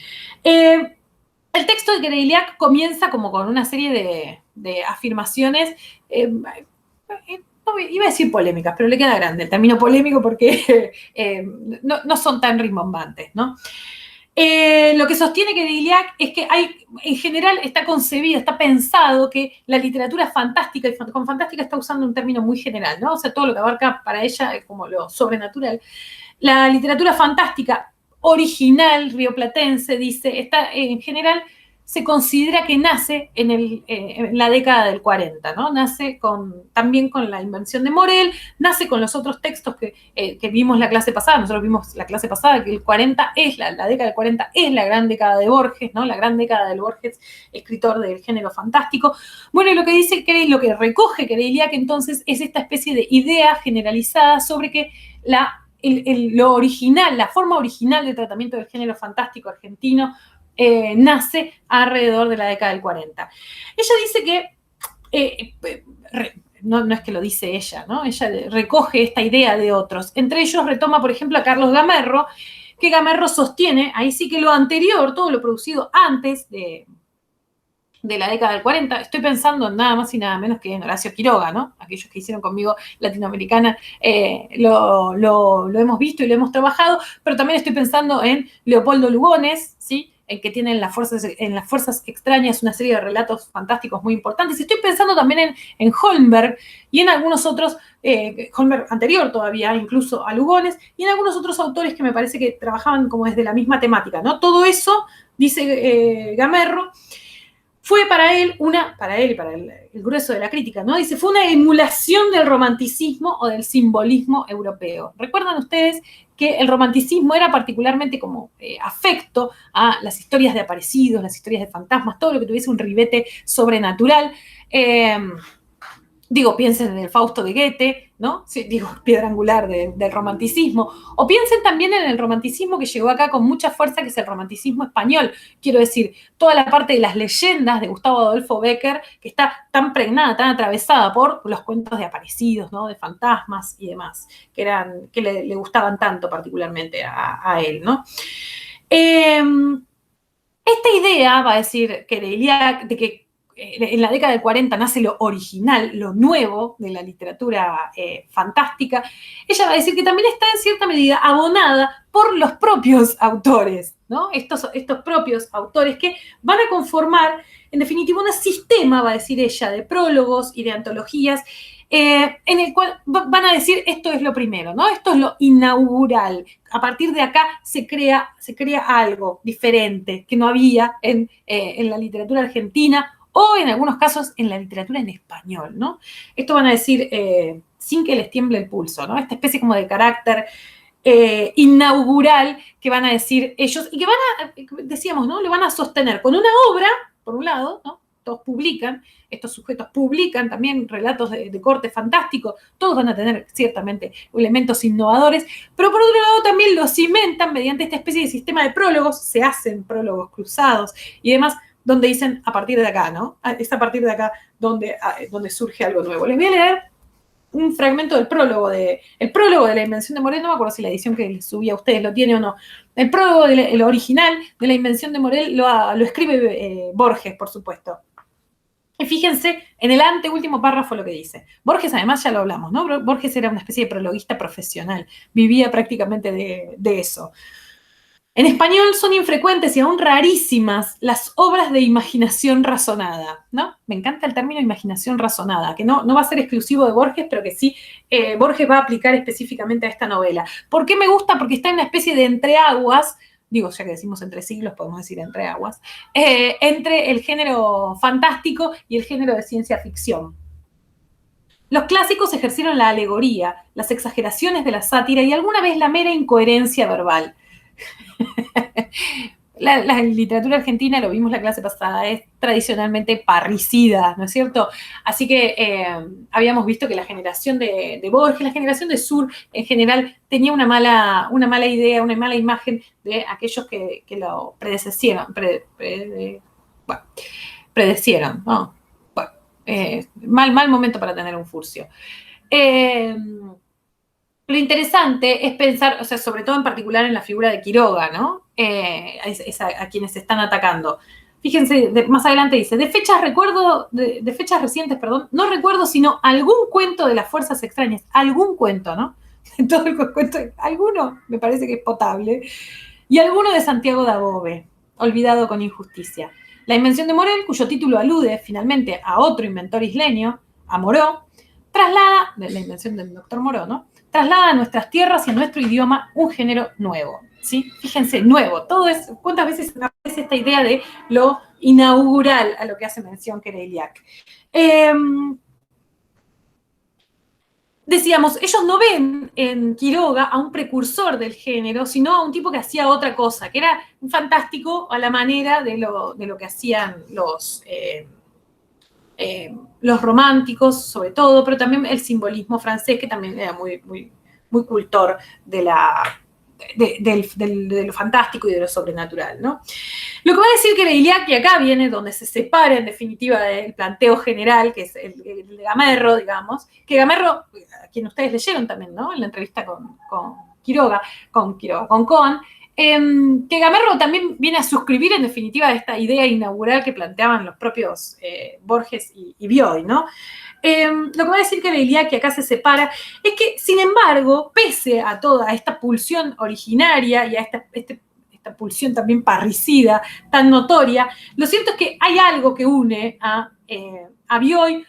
El texto de Kereiliak comienza como con una serie de afirmaciones, iba a decir polémicas, pero le queda grande el término polémico porque no son tan rimbombantes, ¿no? Lo que sostiene Kereiliak es que en general está concebido, está pensado que la literatura fantástica, y con fantástica está usando un término muy general, ¿no? O sea, todo lo que abarca para ella es como lo sobrenatural. La literatura fantástica original rioplatense, dice, en general se considera que nace en la década del 40, ¿no? Nace también con la invención de Morel, nace con los otros textos que vimos la clase pasada. Nosotros vimos la clase pasada que el 40 es la década del 40 es la gran década de Borges, ¿no? La gran década del Borges, escritor del género fantástico. Bueno, y lo que dice lo que recoge Kereiliak entonces es esta especie de idea generalizada sobre que lo original, la forma original de tratamiento del género fantástico argentino nace alrededor de la década del 40. Ella dice que, no es que lo dice ella, ¿no? Ella recoge esta idea de otros. Entre ellos retoma, por ejemplo, a Carlos Gamerro, que Gamerro sostiene, ahí sí que lo anterior, todo lo producido antes de la década del 40, estoy pensando en nada más y nada menos que en Horacio Quiroga, ¿no? Aquellos que hicieron conmigo Latinoamericana lo hemos visto y lo hemos trabajado, pero también estoy pensando en Leopoldo Lugones, ¿sí? El que tiene en las fuerzas extrañas una serie de relatos fantásticos muy importantes. Estoy pensando también en Holmberg y en algunos otros, Holmberg anterior todavía, incluso a Lugones, y en algunos otros autores que me parece que trabajaban como desde la misma temática, ¿no? Todo eso, dice Gamerro, fue para él y para el grueso de la crítica, ¿no? Dice, fue una emulación del romanticismo o del simbolismo europeo. ¿Recuerdan ustedes que el romanticismo era particularmente como afecto a las historias de aparecidos, las historias de fantasmas, todo lo que tuviese un ribete sobrenatural? Piensen en el Fausto de Goethe, ¿no? Sí, piedra angular del romanticismo. O piensen también en el romanticismo que llegó acá con mucha fuerza, que es el romanticismo español. Quiero decir, toda la parte de las leyendas de Gustavo Adolfo Bécquer, que está tan pregnada, tan atravesada por los cuentos de aparecidos, ¿no? De fantasmas y demás, que le gustaban tanto particularmente a él, ¿no? Esta idea, va a decir Kereiliak, de que en la década del 40 nace lo original, lo nuevo de la literatura fantástica, ella va a decir que también está en cierta medida abonada por los propios autores, ¿no? Estos propios autores que van a conformar, en definitiva, un sistema, va a decir ella, de prólogos y de antologías, en el cual van a decir esto es lo primero, ¿no? Esto es lo inaugural. A partir de acá se crea algo diferente que no había en la literatura argentina o en algunos casos en la literatura en español, ¿no? Esto van a decir sin que les tiemble el pulso, ¿no? Esta especie como de carácter inaugural que van a decir ellos y que decíamos, ¿no? Lo van a sostener con una obra, por un lado, ¿no? todos publican, estos sujetos publican también relatos de corte fantástico, todos van a tener ciertamente elementos innovadores, pero por otro lado también los cimentan mediante esta especie de sistema de prólogos, se hacen prólogos cruzados y demás, donde dicen a partir de acá, ¿no? Es a partir de acá donde surge algo nuevo. Les voy a leer un fragmento del prólogo de la Invención de Morel, no me acuerdo si la edición que les subí a ustedes lo tiene o no. El prólogo, el original de la Invención de Morel lo escribe Borges, por supuesto. Y fíjense en el anteúltimo párrafo lo que dice. Borges, además, ya lo hablamos, ¿no? Borges era una especie de prologuista profesional, vivía prácticamente de eso. En español son infrecuentes y aún rarísimas las obras de imaginación razonada, ¿no? Me encanta el término imaginación razonada, que no va a ser exclusivo de Borges, pero que sí Borges va a aplicar específicamente a esta novela. ¿Por qué me gusta? Porque está en una especie de entreaguas, digo, ya que decimos entre siglos, podemos decir entreaguas, entre el género fantástico y el género de ciencia ficción. Los clásicos ejercieron la alegoría, las exageraciones de la sátira y alguna vez la mera incoherencia verbal. La literatura argentina, lo vimos la clase pasada, es tradicionalmente parricida, ¿no es cierto? Así que habíamos visto que la generación de Borges, la generación de Sur en general, tenía una mala idea, una mala imagen de aquellos que lo predecieron, predecieron, ¿no? Bueno, mal momento para tener un furcio. Lo interesante es pensar, o sea, sobre todo en particular en la figura de Quiroga, ¿no? Es a quienes se están atacando. Fíjense, más adelante dice, de fechas recientes, no recuerdo sino algún cuento de las fuerzas extrañas, algún cuento, ¿no? Todo el cuento, alguno me parece que es potable, y alguno de Santiago Dabove, olvidado con injusticia. La Invención de Morel, cuyo título alude finalmente a otro inventor isleño, a Moró, traslada, de la invención del doctor Moró, ¿no? Traslada a nuestras tierras y a nuestro idioma un género nuevo, ¿sí? Fíjense, nuevo. Todo es, ¿cuántas veces aparece esta idea de lo inaugural a lo que hace mención Kereiliak? Decíamos, ellos no ven en Quiroga a un precursor del género, sino a un tipo que hacía otra cosa, que era un fantástico a la manera de lo que hacían los románticos, sobre todo, pero también el simbolismo francés, que también era muy cultor de lo fantástico y de lo sobrenatural, ¿no? Lo que va a decir Kereiliak, y acá viene donde se separa en definitiva del planteo general, que es el de Gamerro, digamos, que Gamerro, a quien ustedes leyeron también, ¿no? En la entrevista con Cohen, que Gamerro también viene a suscribir en definitiva esta idea inaugural que planteaban los propios Borges y Bioy, ¿no? Lo que va a decir Kereiliak, que acá se separa, es que, sin embargo, pese a toda esta pulsión originaria y a esta pulsión también parricida, tan notoria, lo cierto es que hay algo que une a Bioy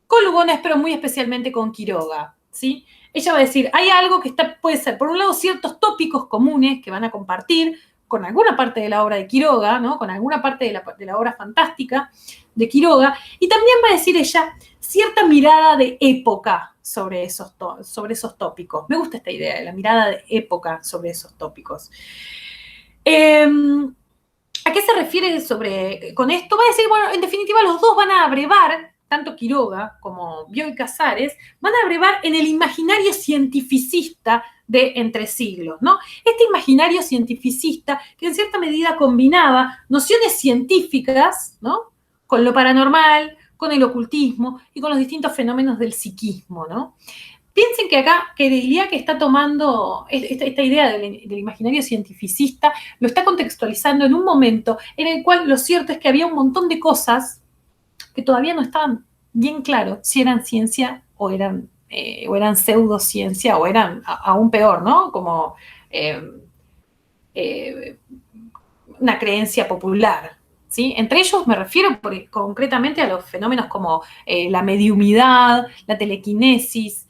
con Lugones, pero muy especialmente con Quiroga, ¿sí? Ella va a decir, hay algo que puede ser, por un lado, ciertos tópicos comunes que van a compartir con alguna parte de la obra de Quiroga, ¿no? Con alguna parte de la obra fantástica de Quiroga, y también va a decir ella cierta mirada de época sobre esos tópicos. Me gusta esta idea de la mirada de época sobre esos tópicos. ¿A qué se refiere con esto? Va a decir, bueno, en definitiva los dos van a abrevar, tanto Quiroga como Bioy Casares, van a abrevar en el imaginario cientificista de entre siglos, ¿no? Este imaginario cientificista que en cierta medida combinaba nociones científicas, ¿no? Con lo paranormal, con el ocultismo y con los distintos fenómenos del psiquismo, ¿no? Piensen que acá Kereiliak está tomando esta idea del imaginario cientificista, lo está contextualizando en un momento en el cual lo cierto es que había un montón de cosas que todavía no estaban bien claro si eran ciencia o eran pseudociencia o eran aún peor, ¿no? Como una creencia popular, ¿sí? Entre ellos me refiero concretamente a los fenómenos como la mediumidad, la telequinesis,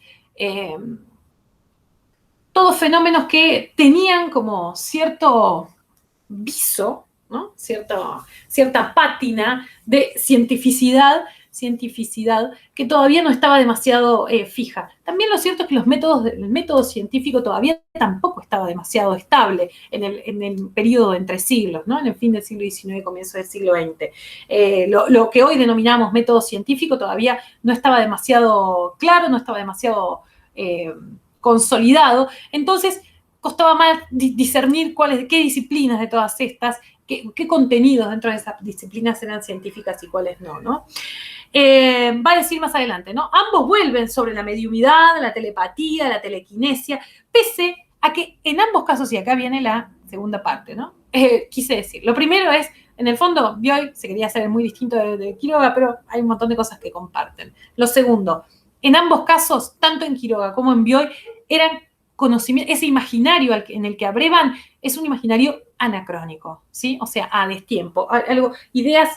todos fenómenos que tenían como cierto viso, ¿no? Cierta pátina de cientificidad, cientificidad que todavía no estaba demasiado fija. También lo cierto es que el método científico todavía tampoco estaba demasiado estable en el periodo de entre siglos, ¿no? En el fin del siglo XIX, comienzo del siglo XX. Lo que hoy denominamos método científico todavía no estaba demasiado claro, no estaba demasiado consolidado. Entonces, costaba más discernir qué disciplinas de todas estas, qué contenidos dentro de esas disciplinas eran científicas y cuáles no, ¿no? Va a decir más adelante, ¿no? Ambos vuelven sobre la mediumidad, la telepatía, la telequinesia, pese a que en ambos casos, y acá viene la segunda parte, ¿no? Quise decir, lo primero es, en el fondo, Bioy se quería hacer muy distinto de Quiroga, pero hay un montón de cosas que comparten. Lo segundo, en ambos casos, tanto en Quiroga como en Bioy, eran conocimiento, ese imaginario en el que abrevan es un imaginario anacrónico, ¿sí? O sea, a destiempo, ideas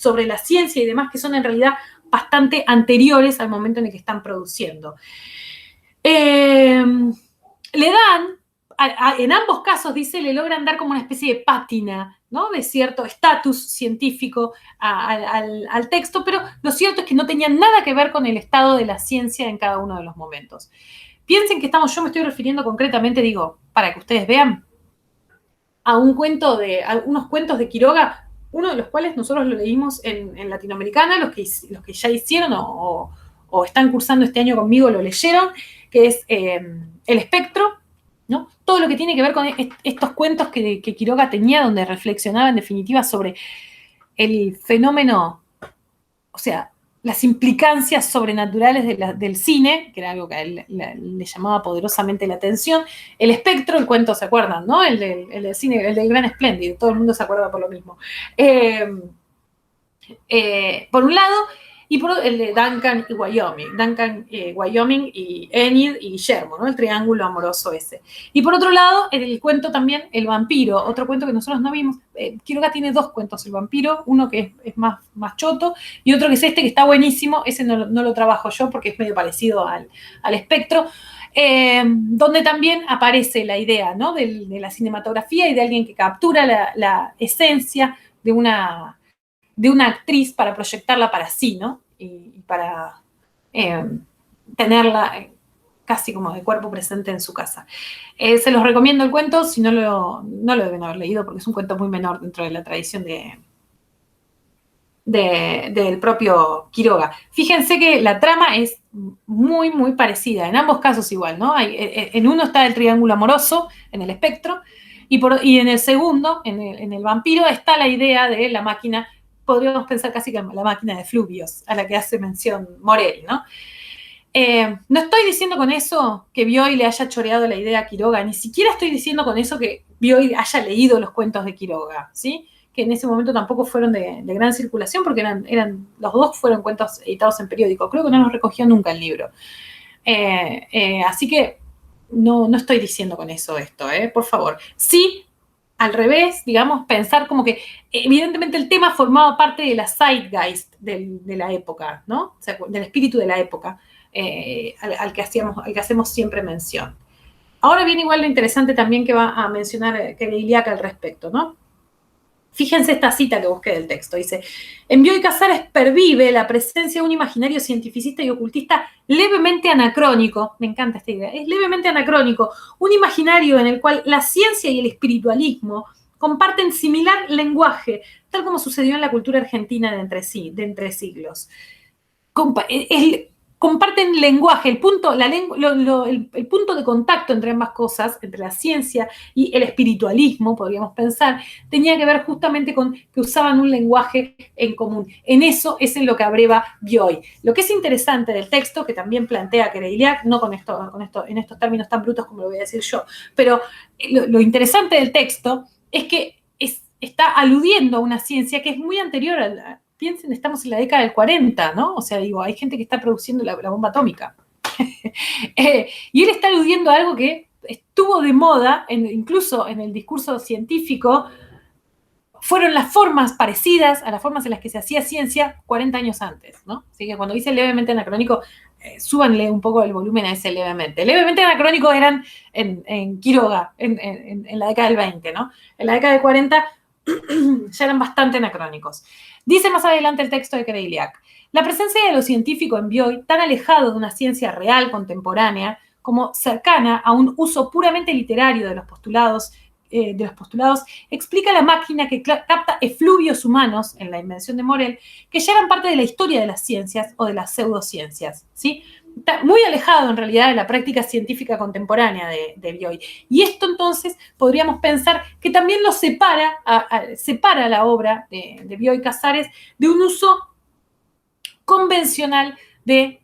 sobre la ciencia y demás que son en realidad bastante anteriores al momento en el que están produciendo. Le dan, en ambos casos, dice, le logran dar como una especie de pátina, ¿no? De cierto estatus científico al texto, pero lo cierto es que no tenían nada que ver con el estado de la ciencia en cada uno de los momentos. Piensen que yo me estoy refiriendo concretamente, digo, para que ustedes vean, a unos cuentos de Quiroga, uno de los cuales nosotros lo leímos en Latinoamericana, los que ya hicieron o están cursando este año conmigo lo leyeron, que es El Espectro, ¿no? Todo lo que tiene que ver con estos cuentos que Quiroga tenía, donde reflexionaba en definitiva sobre el fenómeno, o sea, las implicancias sobrenaturales del cine, que era algo que a él le llamaba poderosamente la atención. El Espectro, el cuento, ¿se acuerdan? ¿No? El del cine, el del Gran Espléndido, todo el mundo se acuerda por lo mismo. Por un lado, y por el de Duncan y Wyoming y Enid y Guillermo, ¿no? El triángulo amoroso ese. Y por otro lado, el cuento también, El Vampiro, otro cuento que nosotros no vimos. Quiroga tiene dos cuentos, El Vampiro, uno que es más choto y otro que es este que está buenísimo, ese no lo trabajo yo porque es medio parecido al Espectro, donde también aparece la idea, ¿no? de la cinematografía y de alguien que captura la esencia de una actriz para proyectarla para sí, ¿no? Y para tenerla casi como de cuerpo presente en su casa. Se los recomiendo el cuento, si no lo deben haber leído, porque es un cuento muy menor dentro de la tradición del propio Quiroga. Fíjense que la trama es muy, muy parecida, en ambos casos igual, ¿no? En uno está el triángulo amoroso, en El Espectro, y en el segundo, en el Vampiro, está la idea de la máquina, podríamos pensar casi que la máquina de Fluvius, a la que hace mención Morel, ¿no? No estoy diciendo con eso que Bioy le haya choreado la idea a Quiroga, ni siquiera estoy diciendo con eso que Bioy haya leído los cuentos de Quiroga, ¿sí? Que en ese momento tampoco fueron de gran circulación, porque los dos fueron cuentos editados en periódico. Creo que no los recogió nunca el libro. Así que no estoy diciendo con eso esto, por favor. Sí, al revés, digamos, pensar como que evidentemente el tema formaba parte de la zeitgeist de la época, ¿no? O sea, del espíritu de la época al que hacemos siempre mención. Ahora viene igual lo interesante también que va a mencionar Kereiliak al respecto, ¿no? Fíjense esta cita que busqué del texto. Dice, en Bioy Casares pervive la presencia de un imaginario cientificista y ocultista levemente anacrónico. Me encanta esta idea. Es levemente anacrónico. Un imaginario en el cual la ciencia y el espiritualismo comparten similar lenguaje, tal como sucedió en la cultura argentina de entre siglos. Comparten lenguaje, el punto de contacto entre ambas cosas, entre la ciencia y el espiritualismo, podríamos pensar, tenía que ver justamente con que usaban un lenguaje en común. En eso es en lo que abreva Bioy. Lo que es interesante del texto, que también plantea Kereiliak, no en estos términos tan brutos como lo voy a decir yo, pero lo interesante del texto es que está aludiendo a una ciencia que es muy anterior piensen, estamos en la década del 40, ¿no? O sea, digo, hay gente que está produciendo la bomba atómica. Y él está aludiendo a algo que estuvo de moda, incluso en el discurso científico, fueron las formas parecidas a las formas en las que se hacía ciencia 40 años antes, ¿no? Así que cuando dice levemente anacrónico, súbanle un poco el volumen a ese levemente. Levemente anacrónicos eran en Quiroga, en la década del 20, ¿no? En la década del 40 ya eran bastante anacrónicos. Dice más adelante el texto de Kereiliak: la presencia de lo científico en Bioy, tan alejado de una ciencia real contemporánea como cercana a un uso puramente literario de los postulados, explica la máquina que capta efluvios humanos en la invención de Morel, que ya eran parte de la historia de las ciencias o de las pseudociencias, ¿sí? Está muy alejado en realidad de la práctica científica contemporánea de Bioy. Y esto entonces podríamos pensar que también lo separa la obra de Bioy Casares de un uso convencional del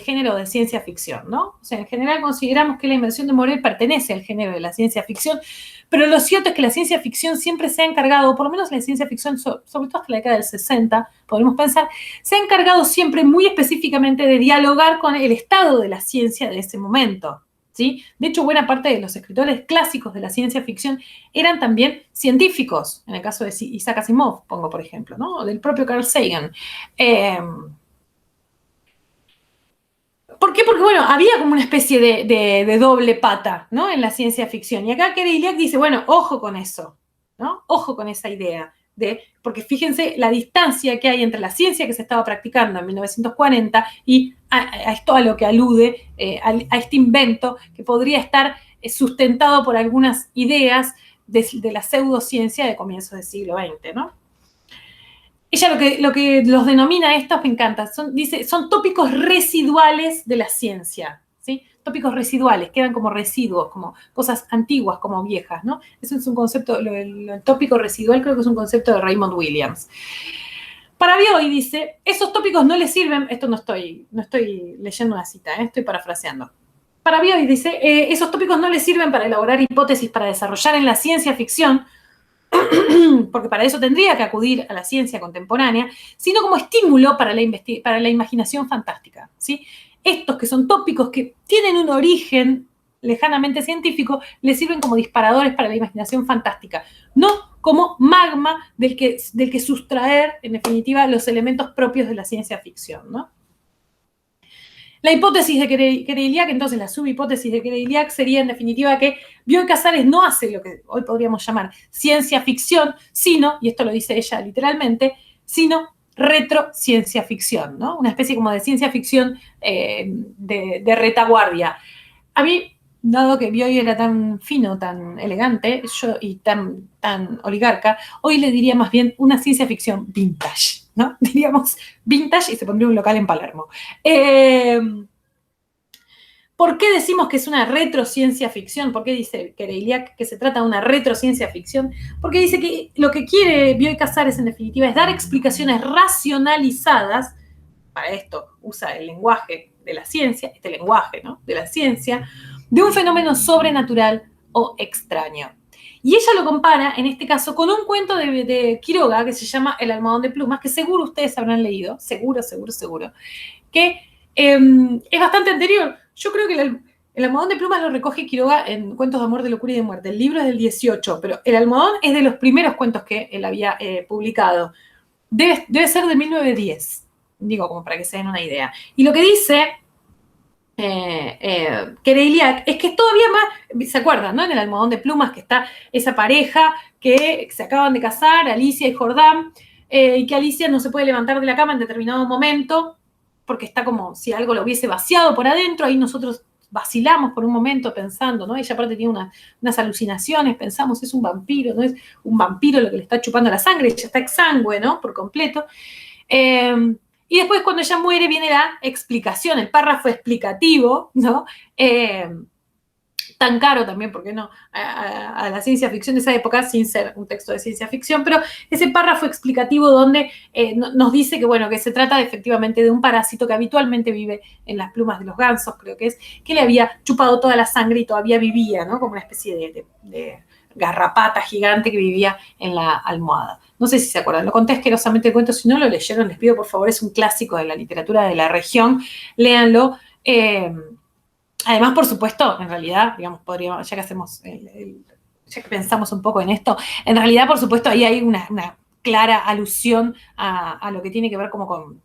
género de ciencia ficción, ¿no? O sea, en general consideramos que la invención de Morel pertenece al género de la ciencia ficción, pero lo cierto es que la ciencia ficción siempre se ha encargado, por lo menos la ciencia ficción, sobre todo hasta la década del 60, podemos pensar, se ha encargado siempre muy específicamente de dialogar con el estado de la ciencia de ese momento, ¿sí? De hecho, buena parte de los escritores clásicos de la ciencia ficción eran también científicos, en el caso de Isaac Asimov, pongo por ejemplo, ¿no? O del propio Carl Sagan. ¿Por qué? Porque, bueno, había como una especie de doble pata, ¿no? En la ciencia ficción. Y acá Kereiliak dice, bueno, ojo con eso, ¿no? Ojo con esa idea. Porque fíjense la distancia que hay entre la ciencia que se estaba practicando en 1940 y a esto a lo que alude, a este invento que podría estar sustentado por algunas ideas de la pseudociencia de comienzos del siglo XX, ¿no? Ella lo que los denomina estos, me encanta, dice, son tópicos residuales de la ciencia, ¿sí? Tópicos residuales, quedan como residuos, como cosas antiguas, como viejas, ¿no? Eso es un concepto, el tópico residual creo que es un concepto de Raymond Williams. Para Bioy dice, esos tópicos no le sirven, esto no estoy leyendo una cita, estoy parafraseando. Para Bioy dice, esos tópicos no le sirven para elaborar hipótesis para desarrollar en la ciencia ficción, porque para eso tendría que acudir a la ciencia contemporánea, sino como estímulo para la imaginación fantástica, ¿sí? Estos que son tópicos que tienen un origen lejanamente científico, le sirven como disparadores para la imaginación fantástica, no como magma del que sustraer, en definitiva, los elementos propios de la ciencia ficción, ¿no? La hipótesis de Kereiliak, entonces la subhipótesis de Kereiliak sería en definitiva que Bioy Casares no hace lo que hoy podríamos llamar ciencia ficción, sino, y esto lo dice ella literalmente, sino retrociencia ficción, ¿no? Una especie como de ciencia ficción de retaguardia. A mí, dado que Bioy era tan fino, tan elegante y tan oligarca, hoy le diría más bien una ciencia ficción vintage, ¿no? Diríamos vintage y se pondría un local en Palermo. ¿Por qué decimos que es una retrociencia ficción? ¿Por qué dice Kereiliak que se trata de una retrociencia ficción? Porque dice que lo que quiere Bioy Casares en definitiva es dar explicaciones racionalizadas, para esto usa el lenguaje de la ciencia, este lenguaje, ¿no? De la ciencia, de un fenómeno sobrenatural o extraño. Y ella lo compara, en este caso, con un cuento de Quiroga que se llama El almohadón de plumas, que seguro ustedes habrán leído, seguro, que es bastante anterior. Yo creo que el almohadón de plumas lo recoge Quiroga en Cuentos de amor, de locura y de muerte. El libro es del 18, pero el almohadón es de los primeros cuentos que él había publicado. Debe ser de 1910, digo, como para que se den una idea. Y lo que dice Kereiliak es que es todavía más, ¿se acuerdan, no? En el almohadón de plumas que está esa pareja que se acaban de casar, Alicia y Jordán, y que Alicia no se puede levantar de la cama en determinado momento porque está como si algo lo hubiese vaciado por adentro. Ahí nosotros vacilamos por un momento pensando, ¿no? Ella aparte tiene unas alucinaciones, pensamos, es un vampiro, no es un vampiro lo que le está chupando la sangre, ella está exangüe, ¿no? Por completo. Y después cuando ella muere viene la explicación, el párrafo explicativo, ¿no? Tan caro también, ¿por qué no? A la ciencia ficción de esa época, sin ser un texto de ciencia ficción, pero ese párrafo explicativo donde nos dice que, bueno, que se trata efectivamente de un parásito que habitualmente vive en las plumas de los gansos, creo que es, que le había chupado toda la sangre y todavía vivía, ¿no? Como una especie de garrapata gigante que vivía en la almohada. No sé si se acuerdan, lo conté asquerosamente el cuento, si no lo leyeron, les pido por favor, es un clásico de la literatura de la región, léanlo. Además, por supuesto, en realidad, digamos, podríamos, ya que hacemos, ya que pensamos un poco en esto, en realidad, por supuesto, ahí hay una clara alusión a lo que tiene que ver como con,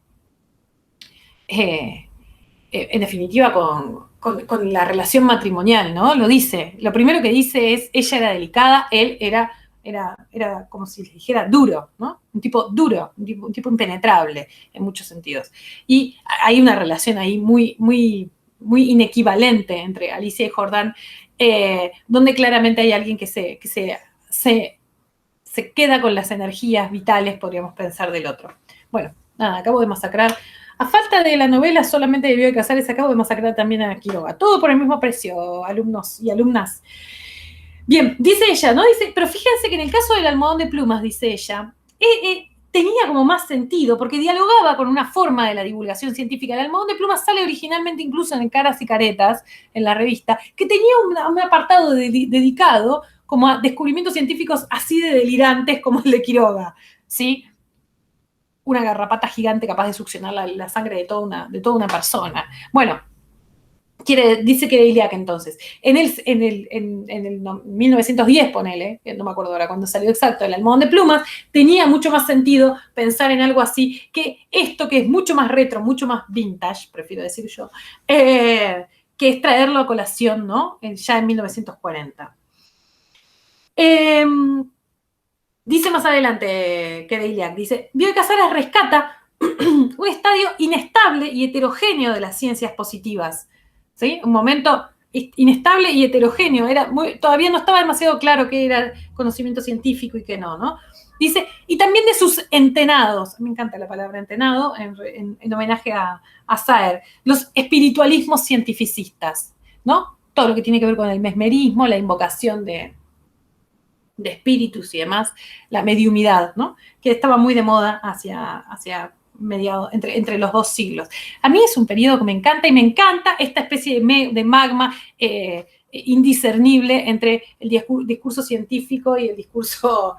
en definitiva, con la relación matrimonial, ¿no? Lo dice. Lo primero que dice es, ella era delicada, él era era como si les dijera duro, ¿no? Un tipo duro, un tipo impenetrable en muchos sentidos. Y hay una relación ahí muy inequivalente entre Alicia y Jordan, donde claramente hay alguien que se queda con las energías vitales, podríamos pensar, del otro. Bueno, nada, acabo de masacrar. A falta de la novela solamente de Bioy Casares, acabo de masacrar también a Quiroga. Todo por el mismo precio, alumnos y alumnas. Bien, dice ella, ¿no? Dice, pero fíjense que en el caso del almohadón de plumas, dice ella, tenía como más sentido, porque dialogaba con una forma de la divulgación científica. El almohadón de plumas sale originalmente incluso en Caras y Caretas, en la revista, que tenía un apartado dedicado como a descubrimientos científicos así de delirantes como el de Quiroga, ¿sí? Una garrapata gigante capaz de succionar la sangre de toda una persona. Bueno, dice que Iliac entonces. En el 1910, ponele, no me acuerdo ahora cuándo salió exacto, el almohadón de plumas, tenía mucho más sentido pensar en algo así que esto que es mucho más retro, mucho más vintage, prefiero decir yo, que es traerlo a colación, ¿no? Ya en 1940. Dice más adelante que de Iliac, dice, Bioy Casares rescata un estadio inestable y heterogéneo de las ciencias positivas, ¿sí? Un momento inestable y heterogéneo, todavía no estaba demasiado claro qué era conocimiento científico y qué no, ¿no? Dice, y también de sus entenados, me encanta la palabra entenado, en homenaje a Saer, los espiritualismos cientificistas, ¿no? Todo lo que tiene que ver con el mesmerismo, la invocación de espíritus y demás, la mediumidad, ¿no? Que estaba muy de moda hacia mediados, entre los dos siglos. A mí es un periodo que me encanta y me encanta esta especie de magma indiscernible entre el discurso científico y el discurso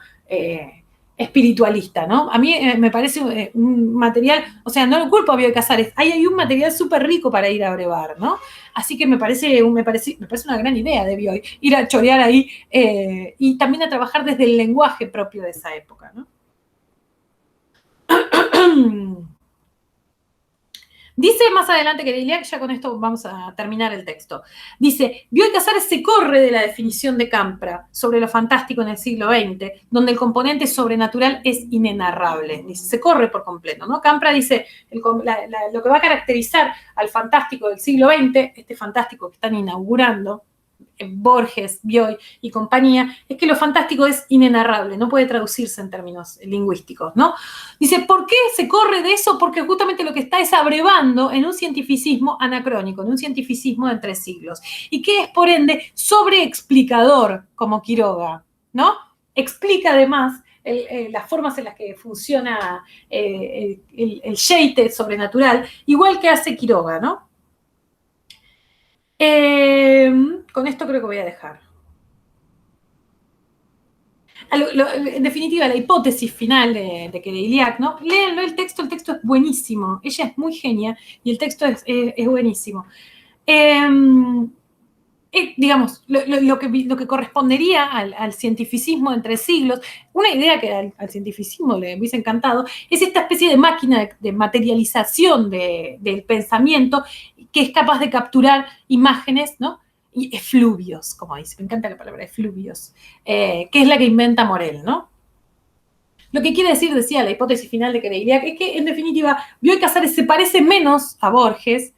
espiritualista, ¿no? A mí me parece un material, o sea, no lo culpo a Bioy Casares, hay un material súper rico para ir a brevar, ¿no? Así que me parece una gran idea de Bioy, ir a chorear ahí y también a trabajar desde el lenguaje propio de esa época, ¿no? Dice más adelante que Iliac, ya con esto vamos a terminar el texto. Dice, Bioy Casares se corre de la definición de Campra sobre lo fantástico en el siglo XX, donde el componente sobrenatural es inenarrable. Dice, se corre por completo, ¿no? Campra dice, lo que va a caracterizar al fantástico del siglo XX, este fantástico que están inaugurando, Borges, Bioy y compañía, es que lo fantástico es inenarrable, no puede traducirse en términos lingüísticos, ¿no? Dice, ¿por qué se corre de eso? Porque justamente lo que está es abrevando en un cientificismo anacrónico, en un cientificismo de entre siglos, y que es, por ende, sobreexplicador, como Quiroga, ¿no? Explica además las formas en las que funciona el yeite sobrenatural, igual que hace Quiroga, ¿no? Con esto creo que voy a dejar. En definitiva, la hipótesis final de que de Iliac, ¿no? Léanlo el texto es buenísimo. Ella es muy genia y el texto es buenísimo. Digamos, lo que correspondería al cientificismo entre siglos, una idea que al cientificismo le hubiese encantado, es esta especie de máquina de materialización del pensamiento que es capaz de capturar imágenes, ¿no? Y efluvios, como dice, me encanta la palabra efluvios, que es la que inventa Morel, ¿no? Lo que quiere decir, decía la hipótesis final de Iliac, es que en definitiva Bioy Casares se parece menos a Borges,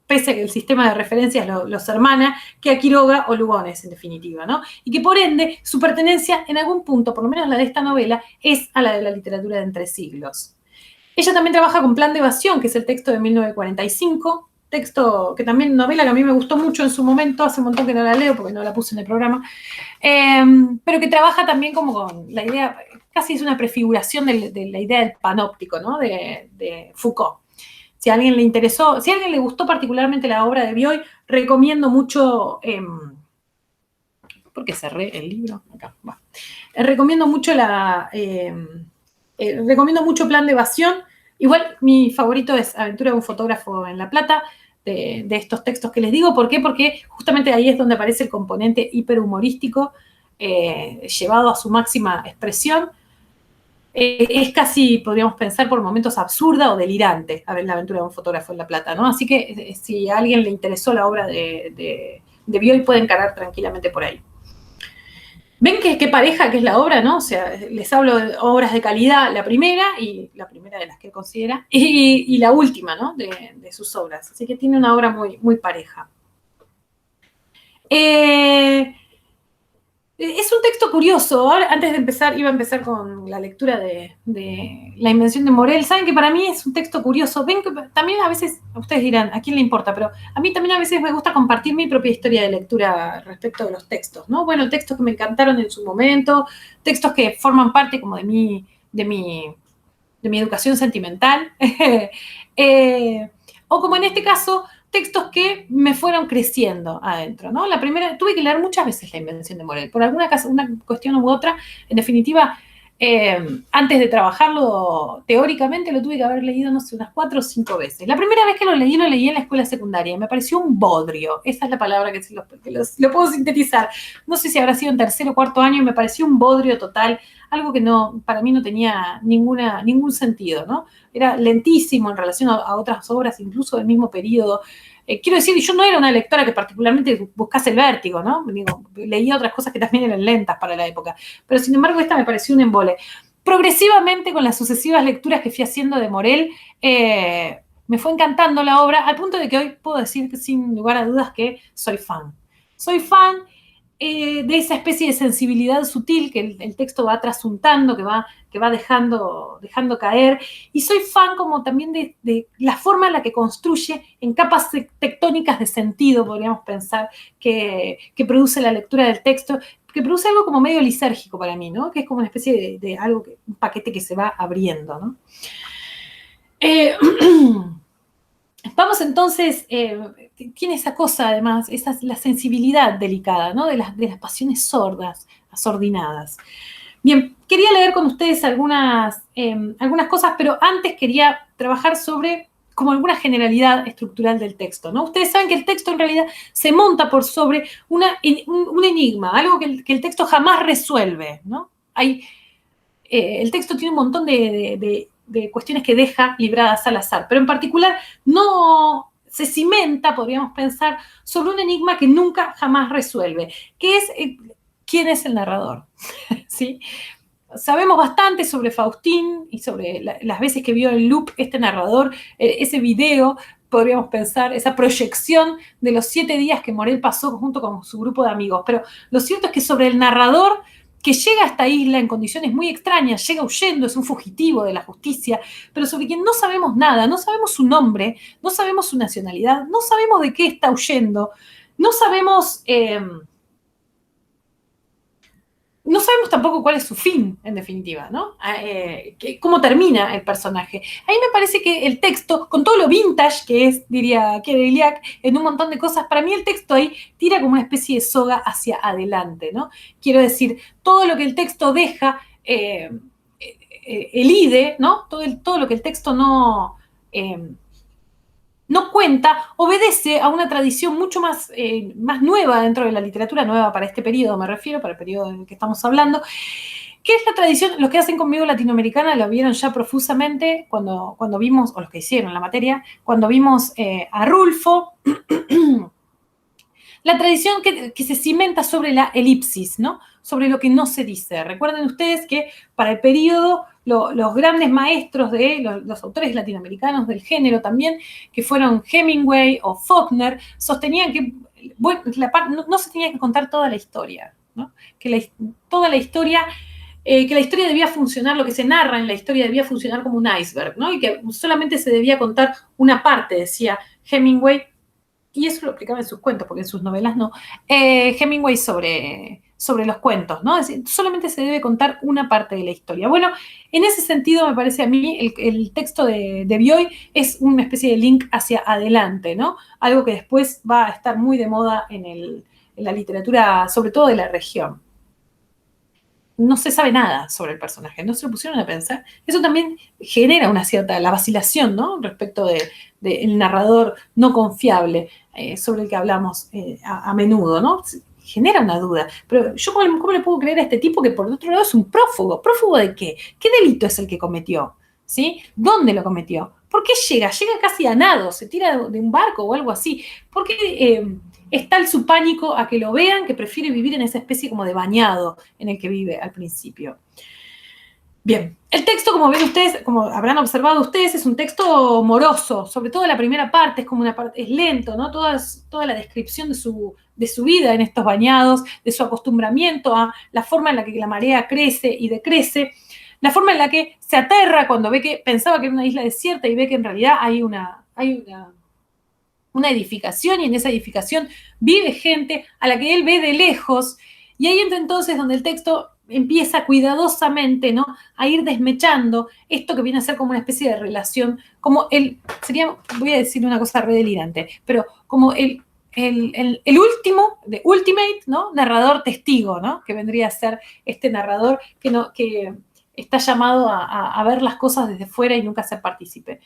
pese a que el sistema de referencias los hermana, que a Quiroga o Lugones, en definitiva, ¿no? Y que por ende su pertenencia en algún punto, por lo menos la de esta novela, es a la de la literatura de entre siglos. Ella también trabaja con Plan de Evasión, que es el texto de 1945, texto que también, novela que a mí me gustó mucho en su momento, hace un montón que no la leo porque no la puse en el programa, pero que trabaja también como con la idea, casi es una prefiguración de la idea del panóptico, ¿no? De Foucault. Si a alguien le interesó, si a alguien le gustó particularmente la obra de Bioy, recomiendo mucho. ¿Por qué cerré el libro? Acá, va. Recomiendo mucho recomiendo mucho Plan de Evasión. Igual mi favorito es Aventura de un fotógrafo en La Plata, de estos textos que les digo. ¿Por qué? Porque justamente ahí es donde aparece el componente hiperhumorístico llevado a su máxima expresión. Es casi, podríamos pensar, por momentos absurda o delirante a ver la aventura de un fotógrafo en La Plata, ¿no? Así que si a alguien le interesó la obra de Bioy, puede encarar tranquilamente por ahí. ¿Ven qué pareja que es la obra, no? O sea, les hablo de obras de calidad, la primera de las que él considera, y la última, ¿no? De sus obras. Así que tiene una obra muy, muy pareja. Es un texto curioso. Ahora, antes de empezar, iba a empezar con la lectura de La invención de Morel. Saben que para mí es un texto curioso. Ven que también a veces, ustedes dirán, ¿a quién le importa? Pero a mí también a veces me gusta compartir mi propia historia de lectura respecto de los textos, ¿no? Bueno, textos que me encantaron en su momento, textos que forman parte como de mi educación sentimental, o como en este caso, textos que me fueron creciendo adentro, ¿no? La primera, tuve que leer muchas veces La invención de Morel, por alguna una cuestión u otra, en definitiva, antes de trabajarlo teóricamente, lo tuve que haber leído, no sé, unas 4 o 5 veces. La primera vez que lo leí en la escuela secundaria, y me pareció un bodrio, esa es la palabra que lo puedo sintetizar. No sé si habrá sido en tercer o cuarto año, y me pareció un bodrio total, algo que no, para mí no tenía ningún sentido, ¿no? Era lentísimo en relación a otras obras, incluso del mismo periodo. Quiero decir, yo no era una lectora que particularmente buscase el vértigo, ¿no? Digo, leía otras cosas que también eran lentas para la época, pero sin embargo esta me pareció un embole. Progresivamente, con las sucesivas lecturas que fui haciendo de Morel, me fue encantando la obra, al punto de que hoy puedo decir sin lugar a dudas que soy fan. Soy fan de esa especie de sensibilidad sutil que el texto va trasuntando, que va dejando caer, y soy fan como también de la forma en la que construye en capas tectónicas de sentido, podríamos pensar, que produce la lectura del texto, que produce algo como medio lisérgico para mí, ¿no? Que es como una especie de algo, un paquete que se va abriendo, ¿no? Vamos entonces, tiene esa cosa además, la sensibilidad delicada, ¿no? De las pasiones sordas, asordinadas. Bien, quería leer con ustedes algunas cosas, pero antes quería trabajar sobre como alguna generalidad estructural del texto, ¿no? Ustedes saben que el texto en realidad se monta por sobre un enigma, algo que el texto jamás resuelve, ¿no? El texto tiene un montón de cuestiones que deja libradas al azar, pero en particular no se cimenta, podríamos pensar, sobre un enigma que nunca jamás resuelve, que es quién es el narrador, ¿sí? Sabemos bastante sobre Faustín y sobre las veces que vio en loop este narrador, ese video, podríamos pensar, esa proyección de los 7 días que Morel pasó junto con su grupo de amigos. Pero lo cierto es que sobre el narrador que llega a esta isla en condiciones muy extrañas, llega huyendo, es un fugitivo de la justicia, pero sobre quien no sabemos nada, no sabemos su nombre, no sabemos su nacionalidad, no sabemos de qué está huyendo, no sabemos... no sabemos tampoco cuál es su fin, en definitiva, ¿no? Cómo termina el personaje. A mí me parece que el texto, con todo lo vintage que es, diría Kerouac, en un montón de cosas, para mí el texto ahí tira como una especie de soga hacia adelante, ¿no? Quiero decir, todo lo que el texto deja, elide, ¿no? Todo lo que el texto no cuenta, obedece a una tradición mucho más nueva dentro de la literatura, nueva para este periodo, me refiero, para el periodo en el que estamos hablando, que es la tradición, los que hacen conmigo latinoamericana lo vieron ya profusamente cuando vimos, o los que hicieron la materia, cuando vimos a Rulfo, la tradición que se cimenta sobre la elipsis, ¿no? Sobre lo que no se dice. Recuerden ustedes que para el periodo los grandes maestros de los autores latinoamericanos del género también, que fueron Hemingway o Faulkner, sostenían que bueno, no se tenía que contar toda la historia, ¿no? Toda la historia, que la historia debía funcionar, lo que se narra en la historia debía funcionar como un iceberg, ¿no? Y que solamente se debía contar una parte, decía Hemingway, y eso lo explicaba en sus cuentos, porque en sus novelas no, Hemingway sobre los cuentos, ¿no? Es decir, solamente se debe contar una parte de la historia. Bueno, en ese sentido me parece a mí el texto de Bioy es una especie de link hacia adelante, ¿no? Algo que después va a estar muy de moda en la literatura, sobre todo de la región. No se sabe nada sobre el personaje, no se lo pusieron a pensar. Eso también genera una cierta, la vacilación, ¿no? Respecto del narrador no confiable sobre el que hablamos a menudo, ¿no? Genera una duda. Pero yo, ¿cómo le puedo creer a este tipo que por otro lado es un prófugo? ¿Prófugo de qué? ¿Qué delito es el que cometió? ¿sí? ¿Dónde lo cometió? ¿Por qué llega? Llega casi a nado, se tira de un barco o algo así. ¿Por qué es tal su pánico a que lo vean que prefiere vivir en esa especie como de bañado en el que vive al principio? Bien, el texto, como ven ustedes, como habrán observado ustedes, es un texto moroso, sobre todo la primera parte, es como una parte, es lento, ¿no? Toda la descripción de su vida en estos bañados, de su acostumbramiento a la forma en la que la marea crece y decrece, la forma en la que se aterra cuando ve que pensaba que era una isla desierta y ve que en realidad hay una edificación y en esa edificación vive gente a la que él ve de lejos y ahí entra entonces donde el texto empieza cuidadosamente, ¿no?, a ir desmechando esto que viene a ser como una especie de relación, como voy a decir una cosa re delirante, pero como el último, de ultimate, ¿no?, narrador testigo, ¿no?, que vendría a ser este narrador que está llamado a ver las cosas desde fuera y nunca ser partícipe.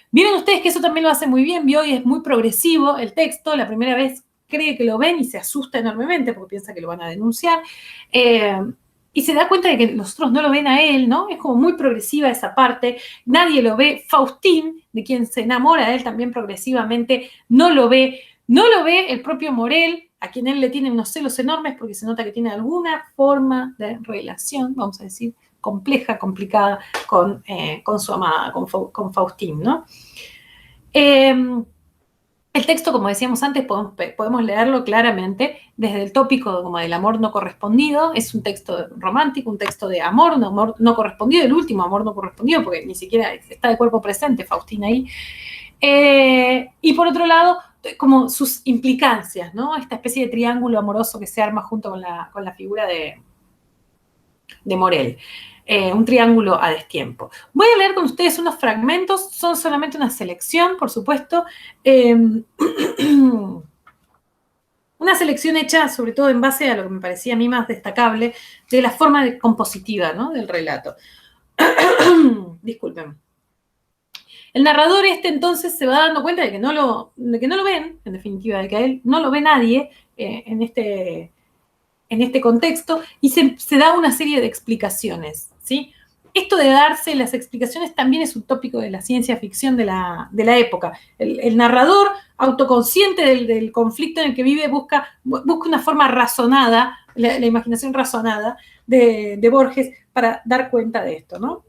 Vieron ustedes que eso también lo hace muy bien, vio, y es muy progresivo el texto. La primera vez cree que lo ven y se asusta enormemente porque piensa que lo van a denunciar. Y se da cuenta de que los otros no lo ven a él, ¿no? Es como muy progresiva esa parte. Nadie lo ve. Faustín, de quien se enamora de él también progresivamente, no lo ve. No lo ve el propio Morel, a quien él le tiene unos celos enormes porque se nota que tiene alguna forma de relación, vamos a decir, compleja, complicada con su amada, con Faustín, ¿no? El texto, como decíamos antes, podemos leerlo claramente desde el tópico como del amor no correspondido. Es un texto romántico, un texto de amor, un amor no correspondido, el último amor no correspondido, porque ni siquiera está de cuerpo presente Faustín ahí. Y por otro lado, como sus implicancias, ¿no? Esta especie de triángulo amoroso que se arma junto con la figura de Morel. Un triángulo a destiempo. Voy a leer con ustedes unos fragmentos, son solamente una selección, por supuesto. Una selección hecha sobre todo en base a lo que me parecía a mí más destacable de la forma compositiva, ¿no?, del relato. Disculpen. El narrador entonces se va dando cuenta de que no lo ven, en definitiva, de que a él no lo ve nadie en este contexto, y se da una serie de explicaciones, ¿sí? Esto de darse las explicaciones también es un tópico de la ciencia ficción de la época. El narrador, autoconsciente del conflicto en el que vive, busca una forma razonada, la imaginación razonada de Borges para dar cuenta de esto, ¿no?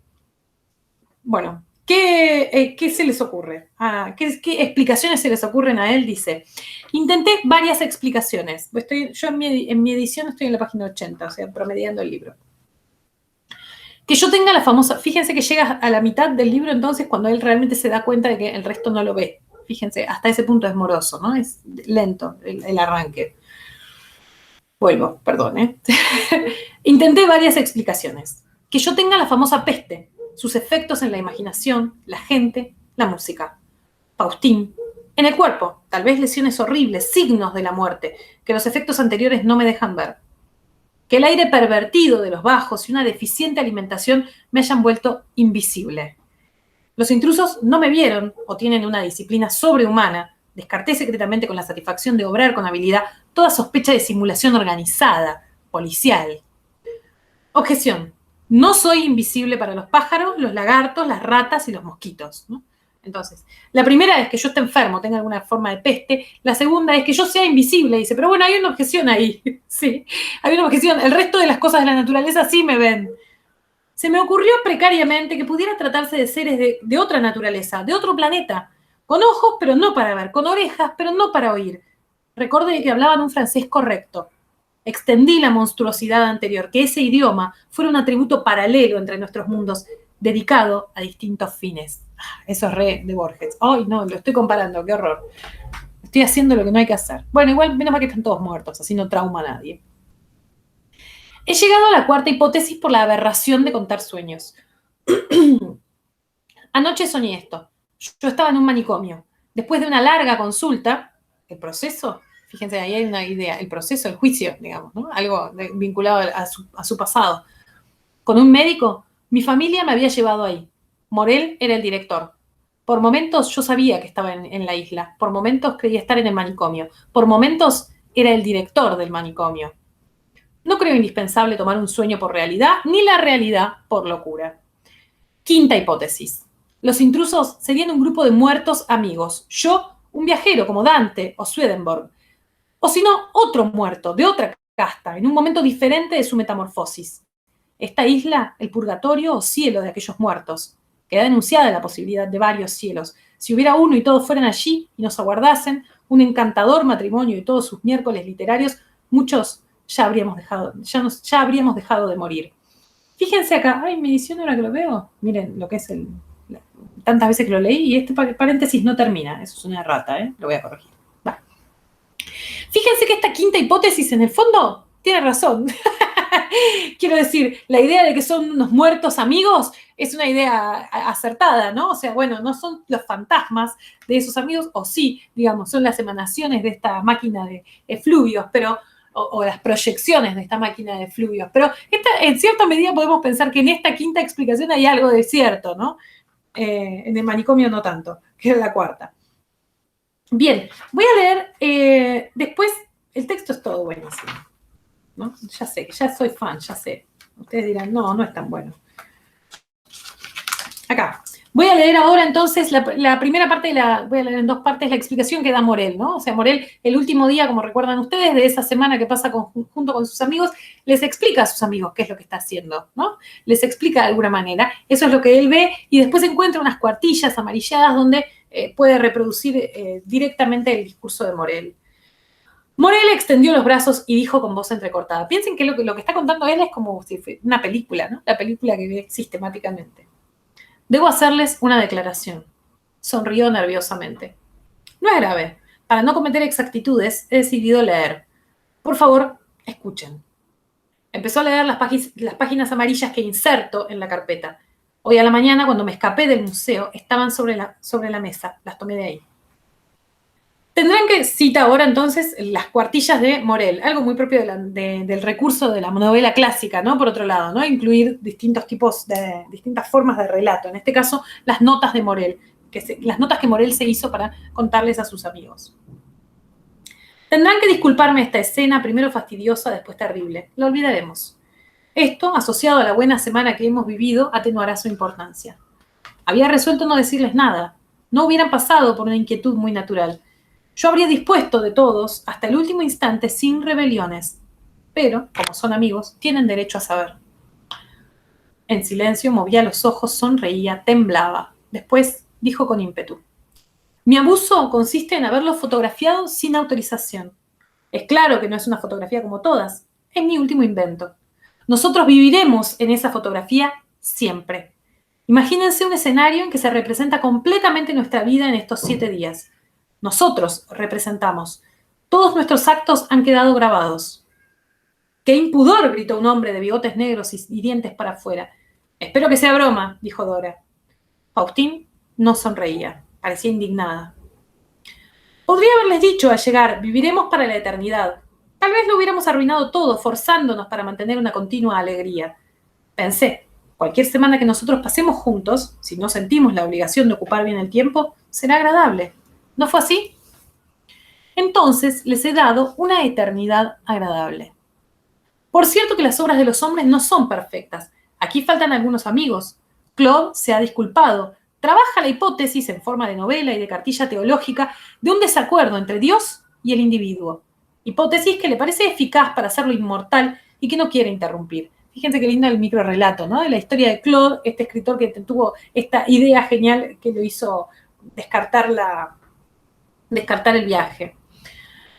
Bueno, ¿qué se les ocurre? ¿Qué explicaciones se les ocurren a él? Dice, intenté varias explicaciones. Yo en mi edición estoy en la página 80, o sea, promediando el libro. Que yo tenga la famosa, fíjense que llega a la mitad del libro entonces cuando él realmente se da cuenta de que el resto no lo ve. Fíjense, hasta ese punto es moroso, ¿no? Es lento el arranque. Vuelvo, perdón, Intenté varias explicaciones. Que yo tenga la famosa peste, sus efectos en la imaginación, la gente, la música. Faustín. En el cuerpo, tal vez lesiones horribles, signos de la muerte, que los efectos anteriores no me dejan ver. Que el aire pervertido de los bajos y una deficiente alimentación me hayan vuelto invisible. Los intrusos no me vieron o tienen una disciplina sobrehumana. Descarté secretamente con la satisfacción de obrar con habilidad toda sospecha de simulación organizada, policial. Objeción. No soy invisible para los pájaros, los lagartos, las ratas y los mosquitos, ¿no? Entonces, la primera es que yo esté enfermo, tenga alguna forma de peste. La segunda es que yo sea invisible. Dice, pero bueno, hay una objeción ahí. Sí, hay una objeción. El resto de las cosas de la naturaleza sí me ven. Se me ocurrió precariamente que pudiera tratarse de seres de otra naturaleza, de otro planeta, con ojos, pero no para ver, con orejas, pero no para oír. Recordé que hablaban un francés correcto. Extendí la monstruosidad anterior, que ese idioma fuera un atributo paralelo entre nuestros mundos, dedicado a distintos fines. Eso es re de Borges. Ay, no, lo estoy comparando, qué horror. Estoy haciendo lo que no hay que hacer. Bueno, igual, menos mal que están todos muertos, así no trauma a nadie. He llegado a la cuarta hipótesis por la aberración de contar sueños. Anoche soñé esto. Yo estaba en un manicomio. Después de una larga consulta, el proceso, fíjense, ahí hay una idea, el proceso, el juicio, digamos, ¿no? Algo vinculado a su pasado. Con un médico, mi familia me había llevado ahí. Morel era el director. Por momentos yo sabía que estaba en la isla. Por momentos creía estar en el manicomio. Por momentos era el director del manicomio. No creo indispensable tomar un sueño por realidad, ni la realidad por locura. Quinta hipótesis. Los intrusos serían un grupo de muertos amigos. Yo, un viajero como Dante o Swedenborg. O si no, otro muerto, de otra casta, en un momento diferente de su metamorfosis. Esta isla, el purgatorio o cielo de aquellos muertos. Queda denunciada la posibilidad de varios cielos. Si hubiera uno y todos fueran allí y nos aguardasen, un encantador matrimonio y todos sus miércoles literarios, muchos ya habríamos dejado de morir. Fíjense acá, ay, me edición ahora que lo veo. Miren lo que es tantas veces que lo leí y este paréntesis no termina. Eso es una errata, ¿eh? Lo voy a corregir. Va. Fíjense que esta quinta hipótesis, en el fondo, tiene razón. Quiero decir, la idea de que son unos muertos amigos es una idea acertada, ¿no? O sea, bueno, no son los fantasmas de esos amigos, o sí, digamos, son las emanaciones de esta máquina de efluvios, pero o las proyecciones de esta máquina de fluidos. Pero en cierta medida podemos pensar que en esta quinta explicación hay algo de cierto, ¿no? En el manicomio no tanto, que es la cuarta. Bien, voy a leer después, el texto es todo buenísimo, ¿no? Ya sé, ya soy fan, ya sé. Ustedes dirán, no, no es tan bueno. Acá. Voy a leer ahora entonces la primera parte, voy a leer en dos partes la explicación que da Morel, ¿no? O sea, Morel, el último día, como recuerdan ustedes, de esa semana que pasa junto con sus amigos, les explica a sus amigos qué es lo que está haciendo, ¿no? Les explica de alguna manera. Eso es lo que él ve y después encuentra unas cuartillas amarilladas donde puede reproducir directamente el discurso de Morel. Morel extendió los brazos y dijo con voz entrecortada. Piensen que lo que está contando él es como si fuera una película, ¿no? La película que ve sistemáticamente. Debo hacerles una declaración. Sonrió nerviosamente. No es grave. Para no cometer exactitudes, he decidido leer. Por favor, escuchen. Empezó a leer las páginas amarillas que inserto en la carpeta. Hoy a la mañana, cuando me escapé del museo, estaban sobre la mesa. Las tomé de ahí. Tendrán que citar ahora entonces las cuartillas de Morel, algo muy propio del recurso de la novela clásica, ¿no? Por otro lado, ¿no? Incluir distintas formas de relato. En este caso, las notas de Morel, las notas que Morel se hizo para contarles a sus amigos. Tendrán que disculparme esta escena, primero fastidiosa, después terrible. Lo olvidaremos. Esto, asociado a la buena semana que hemos vivido, atenuará su importancia. Había resuelto no decirles nada. No hubieran pasado por una inquietud muy natural. Yo habría dispuesto de todos hasta el último instante sin rebeliones. Pero, como son amigos, tienen derecho a saber. En silencio movía los ojos, sonreía, temblaba. Después dijo con ímpetu. Mi abuso consiste en haberlo fotografiado sin autorización. Es claro que no es una fotografía como todas. Es mi último invento. Nosotros viviremos en esa fotografía siempre. Imagínense un escenario en que se representa completamente nuestra vida en estos 7 días. Nosotros representamos. Todos nuestros actos han quedado grabados. ¡Qué impudor! Gritó un hombre de bigotes negros y dientes para afuera. Espero que sea broma, dijo Dora. Faustín no sonreía. Parecía indignada. Podría haberles dicho al llegar, viviremos para la eternidad. Tal vez lo hubiéramos arruinado todo, forzándonos para mantener una continua alegría. Pensé, cualquier semana que nosotros pasemos juntos, si no sentimos la obligación de ocupar bien el tiempo, será agradable. ¿No fue así? Entonces les he dado una eternidad agradable. Por cierto que las obras de los hombres no son perfectas. Aquí faltan algunos amigos. Claude se ha disculpado. Trabaja la hipótesis en forma de novela y de cartilla teológica de un desacuerdo entre Dios y el individuo. Hipótesis que le parece eficaz para hacerlo inmortal y que no quiere interrumpir. Fíjense qué lindo el microrelato, ¿no? De la historia de Claude, este escritor que tuvo esta idea genial que lo hizo descartar el viaje.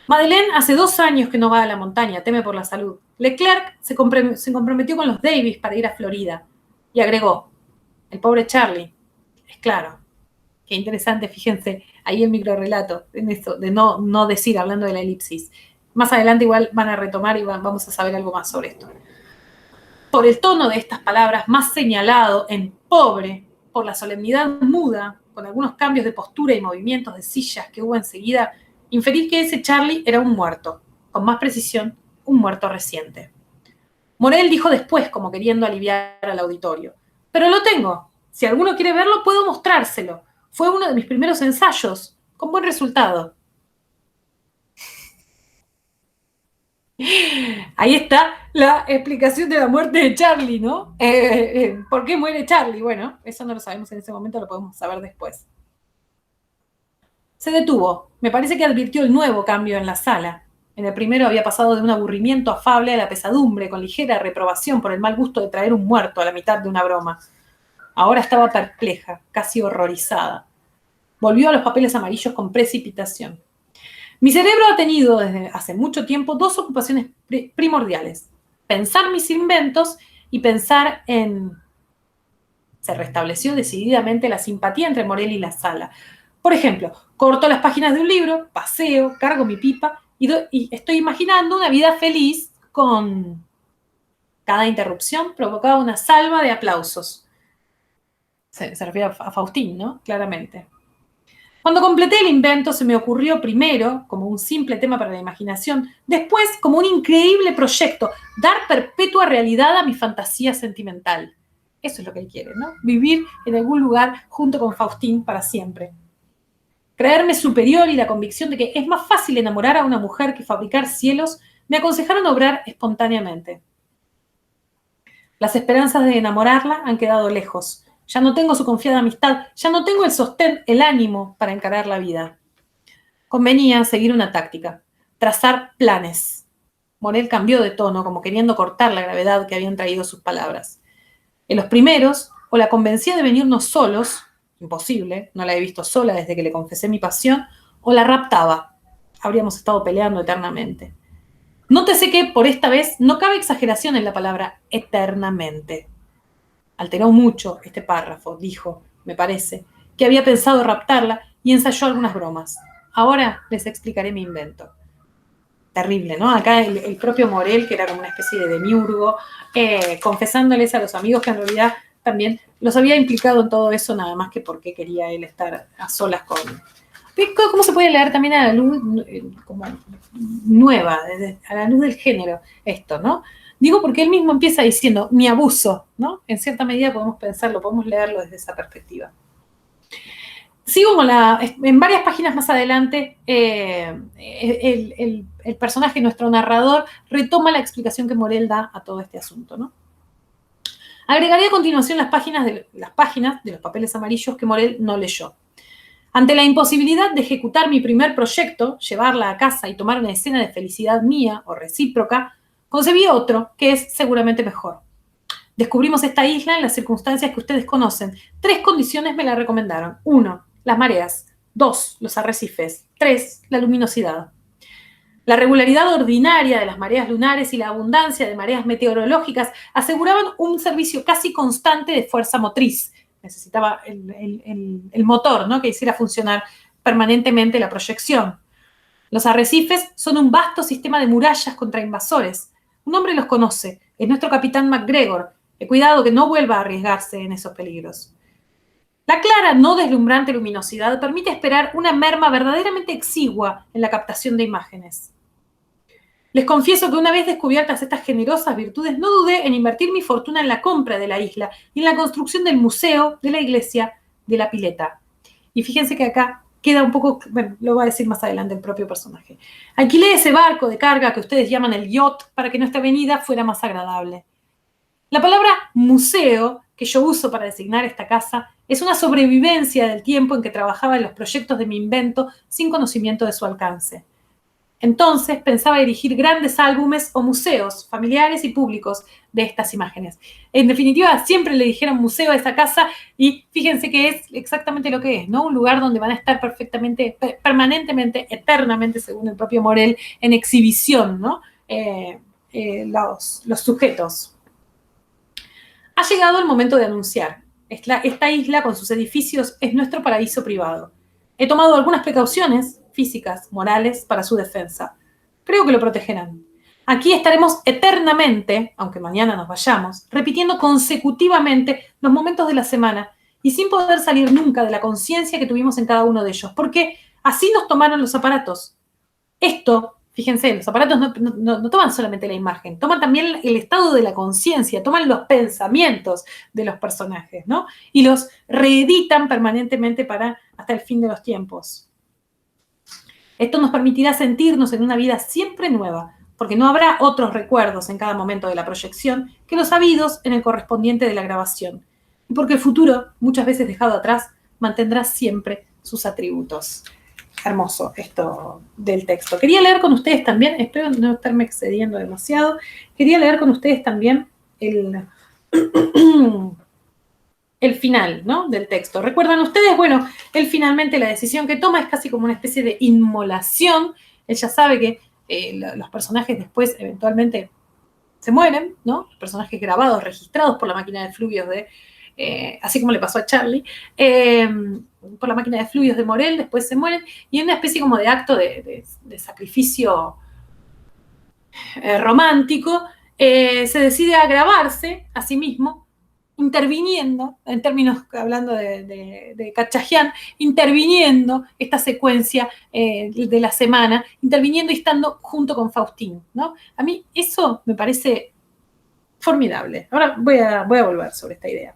Madeleine hace 2 años que no va a la montaña, teme por la salud. Leclerc se comprometió con los Davis para ir a Florida. Y agregó, el pobre Charlie. Es claro. Qué interesante, fíjense, ahí el microrelato, en esto, de no decir, hablando de la elipsis. Más adelante igual van a retomar y vamos a saber algo más sobre esto. Por el tono de estas palabras, más señalado en pobre, por la solemnidad muda, con algunos cambios de postura y movimientos de sillas que hubo enseguida, inferir que ese Charlie era un muerto, con más precisión, un muerto reciente. Morel dijo después, como queriendo aliviar al auditorio, pero lo tengo, si alguno quiere verlo puedo mostrárselo, fue uno de mis primeros ensayos, con buen resultado. Ahí está la explicación de la muerte de Charlie, ¿no? ¿Por qué muere Charlie? Bueno, eso no lo sabemos en ese momento, lo podemos saber después. Se detuvo. Me parece que advirtió el nuevo cambio en la sala. En el primero había pasado de un aburrimiento afable a la pesadumbre, con ligera reprobación por el mal gusto de traer un muerto a la mitad de una broma. Ahora estaba perpleja, casi horrorizada. Volvió a los papeles amarillos con precipitación. Mi cerebro ha tenido desde hace mucho tiempo dos ocupaciones primordiales. Pensar mis inventos y pensar en... Se restableció decididamente la simpatía entre Morel y la sala. Por ejemplo, corto las páginas de un libro, paseo, cargo mi pipa y estoy imaginando una vida feliz con... Cada interrupción provocaba una salva de aplausos. Se refiere a Faustín, ¿no? Claramente. Cuando completé el invento se me ocurrió primero como un simple tema para la imaginación, después como un increíble proyecto, dar perpetua realidad a mi fantasía sentimental. Eso es lo que él quiere, ¿no? Vivir en algún lugar junto con Faustín para siempre. Creerme superior y la convicción de que es más fácil enamorar a una mujer que fabricar cielos me aconsejaron obrar espontáneamente. Las esperanzas de enamorarla han quedado lejos. Ya no tengo su confiada amistad, ya no tengo el sostén, el ánimo para encarar la vida. Convenía seguir una táctica, trazar planes. Morel cambió de tono, como queriendo cortar la gravedad que habían traído sus palabras. En los primeros, o la convencía de venirnos solos, imposible, no la he visto sola desde que le confesé mi pasión, o la raptaba. Habríamos estado peleando eternamente. Nótese que, por esta vez, no cabe exageración en la palabra eternamente. Alteró mucho este párrafo, dijo, me parece, que había pensado raptarla y ensayó algunas bromas. Ahora les explicaré mi invento. Terrible, ¿no? Acá el propio Morel, que era como una especie de demiurgo, confesándoles a los amigos que en realidad también los había implicado en todo eso, nada más que porque quería él estar a solas con... ¿Cómo se puede leer también a la luz como nueva, a la luz del género esto, ¿no? Digo porque él mismo empieza diciendo mi abuso, ¿no? En cierta medida podemos pensarlo, podemos leerlo desde esa perspectiva. Sigo con en varias páginas más adelante, el personaje, nuestro narrador, retoma la explicación que Morel da a todo este asunto, ¿no? Agregaré a continuación las páginas de los papeles amarillos que Morel no leyó. Ante la imposibilidad de ejecutar mi primer proyecto, llevarla a casa y tomar una escena de felicidad mía o recíproca, concebí otro que es seguramente mejor. Descubrimos esta isla en las circunstancias que ustedes conocen. 3 condiciones me la recomendaron. 1, las mareas. 2, los arrecifes. 3, la luminosidad. La regularidad ordinaria de las mareas lunares y la abundancia de mareas meteorológicas aseguraban un servicio casi constante de fuerza motriz. Necesitaba el motor, ¿no? Que hiciera funcionar permanentemente la proyección. Los arrecifes son un vasto sistema de murallas contra invasores. Un hombre los conoce, es nuestro capitán MacGregor. Cuidado que no vuelva a arriesgarse en esos peligros. La clara, no deslumbrante luminosidad permite esperar una merma verdaderamente exigua en la captación de imágenes. Les confieso que una vez descubiertas estas generosas virtudes, no dudé en invertir mi fortuna en la compra de la isla y en la construcción del museo, de la iglesia, de la pileta. Y fíjense que acá queda un poco, bueno, lo va a decir más adelante el propio personaje. Alquilé ese barco de carga que ustedes llaman el yacht para que nuestra venida fuera más agradable. La palabra museo, que yo uso para designar esta casa, es una sobrevivencia del tiempo en que trabajaba en los proyectos de mi invento sin conocimiento de su alcance. Entonces pensaba dirigir grandes álbumes o museos familiares y públicos de estas imágenes. En definitiva, siempre le dijeron museo a esa casa y fíjense que es exactamente lo que es, ¿no? Un lugar donde van a estar perfectamente, permanentemente, eternamente, según el propio Morel, en exhibición, ¿no? Los sujetos. Ha llegado el momento de anunciar. Esta isla con sus edificios es nuestro paraíso privado. He tomado algunas precauciones físicas, morales, para su defensa. Creo que lo protegerán. Aquí estaremos eternamente, aunque mañana nos vayamos, repitiendo consecutivamente los momentos de la semana y sin poder salir nunca de la conciencia que tuvimos en cada uno de ellos, porque así nos tomaron los aparatos. Esto, fíjense, los aparatos no toman solamente la imagen, toman también el estado de la conciencia, toman los pensamientos de los personajes, ¿no? Y los reeditan permanentemente para hasta el fin de los tiempos. Esto nos permitirá sentirnos en una vida siempre nueva, porque no habrá otros recuerdos en cada momento de la proyección que los habidos en el correspondiente de la grabación, y porque el futuro, muchas veces dejado atrás, mantendrá siempre sus atributos. Hermoso esto del texto. Quería leer con ustedes también, espero no estarme excediendo demasiado, quería leer con ustedes también el final, ¿no?, del texto. ¿Recuerdan ustedes? Bueno, él finalmente la decisión que toma es casi como una especie de inmolación. Él ya sabe que los personajes después eventualmente se mueren, ¿no? Los personajes grabados, registrados por la máquina de fluidos así como le pasó a Charlie, por la máquina de fluidos de Morel, después se mueren, y en una especie como de acto de sacrificio romántico, se decide a grabarse a sí mismo, interviniendo, en términos hablando de Cachajian, interviniendo esta secuencia de la semana, interviniendo y estando junto con Faustín, ¿no? A mí eso me parece formidable. Ahora voy a volver sobre esta idea.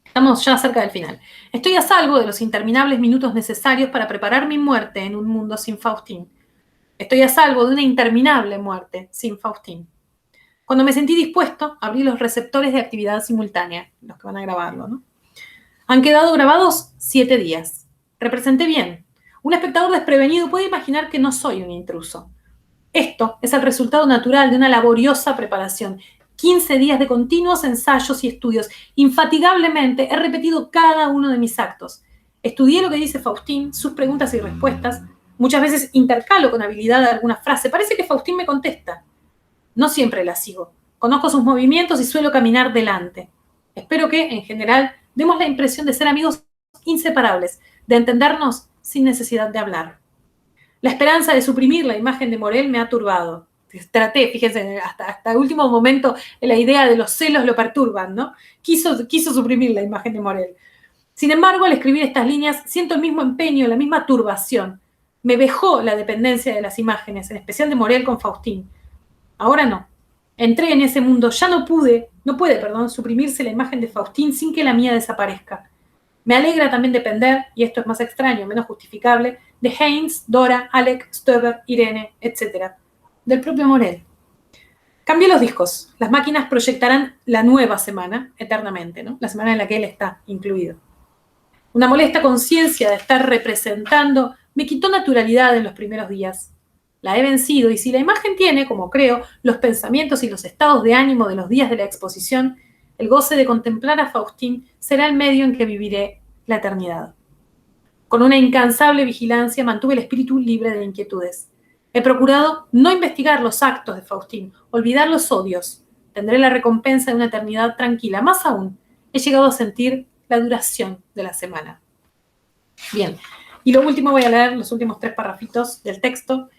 Estamos ya cerca del final. Estoy a salvo de los interminables minutos necesarios para preparar mi muerte en un mundo sin Faustín. Estoy a salvo de una interminable muerte sin Faustín. Cuando me sentí dispuesto, abrí los receptores de actividad simultánea, los que van a grabarlo, ¿no? Han quedado grabados 7 días. Representé bien. Un espectador desprevenido puede imaginar que no soy un intruso. Esto es el resultado natural de una laboriosa preparación. 15 días de continuos ensayos y estudios. Infatigablemente he repetido cada uno de mis actos. Estudié lo que dice Faustín, sus preguntas y respuestas. Muchas veces intercalo con habilidad alguna frase. Parece que Faustín me contesta. No siempre la sigo. Conozco sus movimientos y suelo caminar delante. Espero que, en general, demos la impresión de ser amigos inseparables, de entendernos sin necesidad de hablar. La esperanza de suprimir la imagen de Morel me ha turbado. Traté, fíjense, hasta el último momento la idea de los celos lo perturban, ¿no? Quiso suprimir la imagen de Morel. Sin embargo, al escribir estas líneas, siento el mismo empeño, la misma turbación. Me vejó la dependencia de las imágenes, en especial de Morel con Faustín. Ahora no. Entré en ese mundo, ya no puede, suprimirse la imagen de Faustín sin que la mía desaparezca. Me alegra también depender, y esto es más extraño, menos justificable, de Heinz, Dora, Alec, Stoeber, Irene, etc. Del propio Morel. Cambié los discos. Las máquinas proyectarán la nueva semana, eternamente, ¿no? La semana en la que él está incluido. Una molesta conciencia de estar representando me quitó naturalidad en los primeros días. La he vencido, y si la imagen tiene, como creo, los pensamientos y los estados de ánimo de los días de la exposición, el goce de contemplar a Faustín será el medio en que viviré la eternidad. Con una incansable vigilancia mantuve el espíritu libre de inquietudes. He procurado no investigar los actos de Faustín, olvidar los odios. Tendré la recompensa de una eternidad tranquila. Más aún, he llegado a sentir la duración de la semana. Bien, y lo último, voy a leer los últimos 3 parrafitos del texto.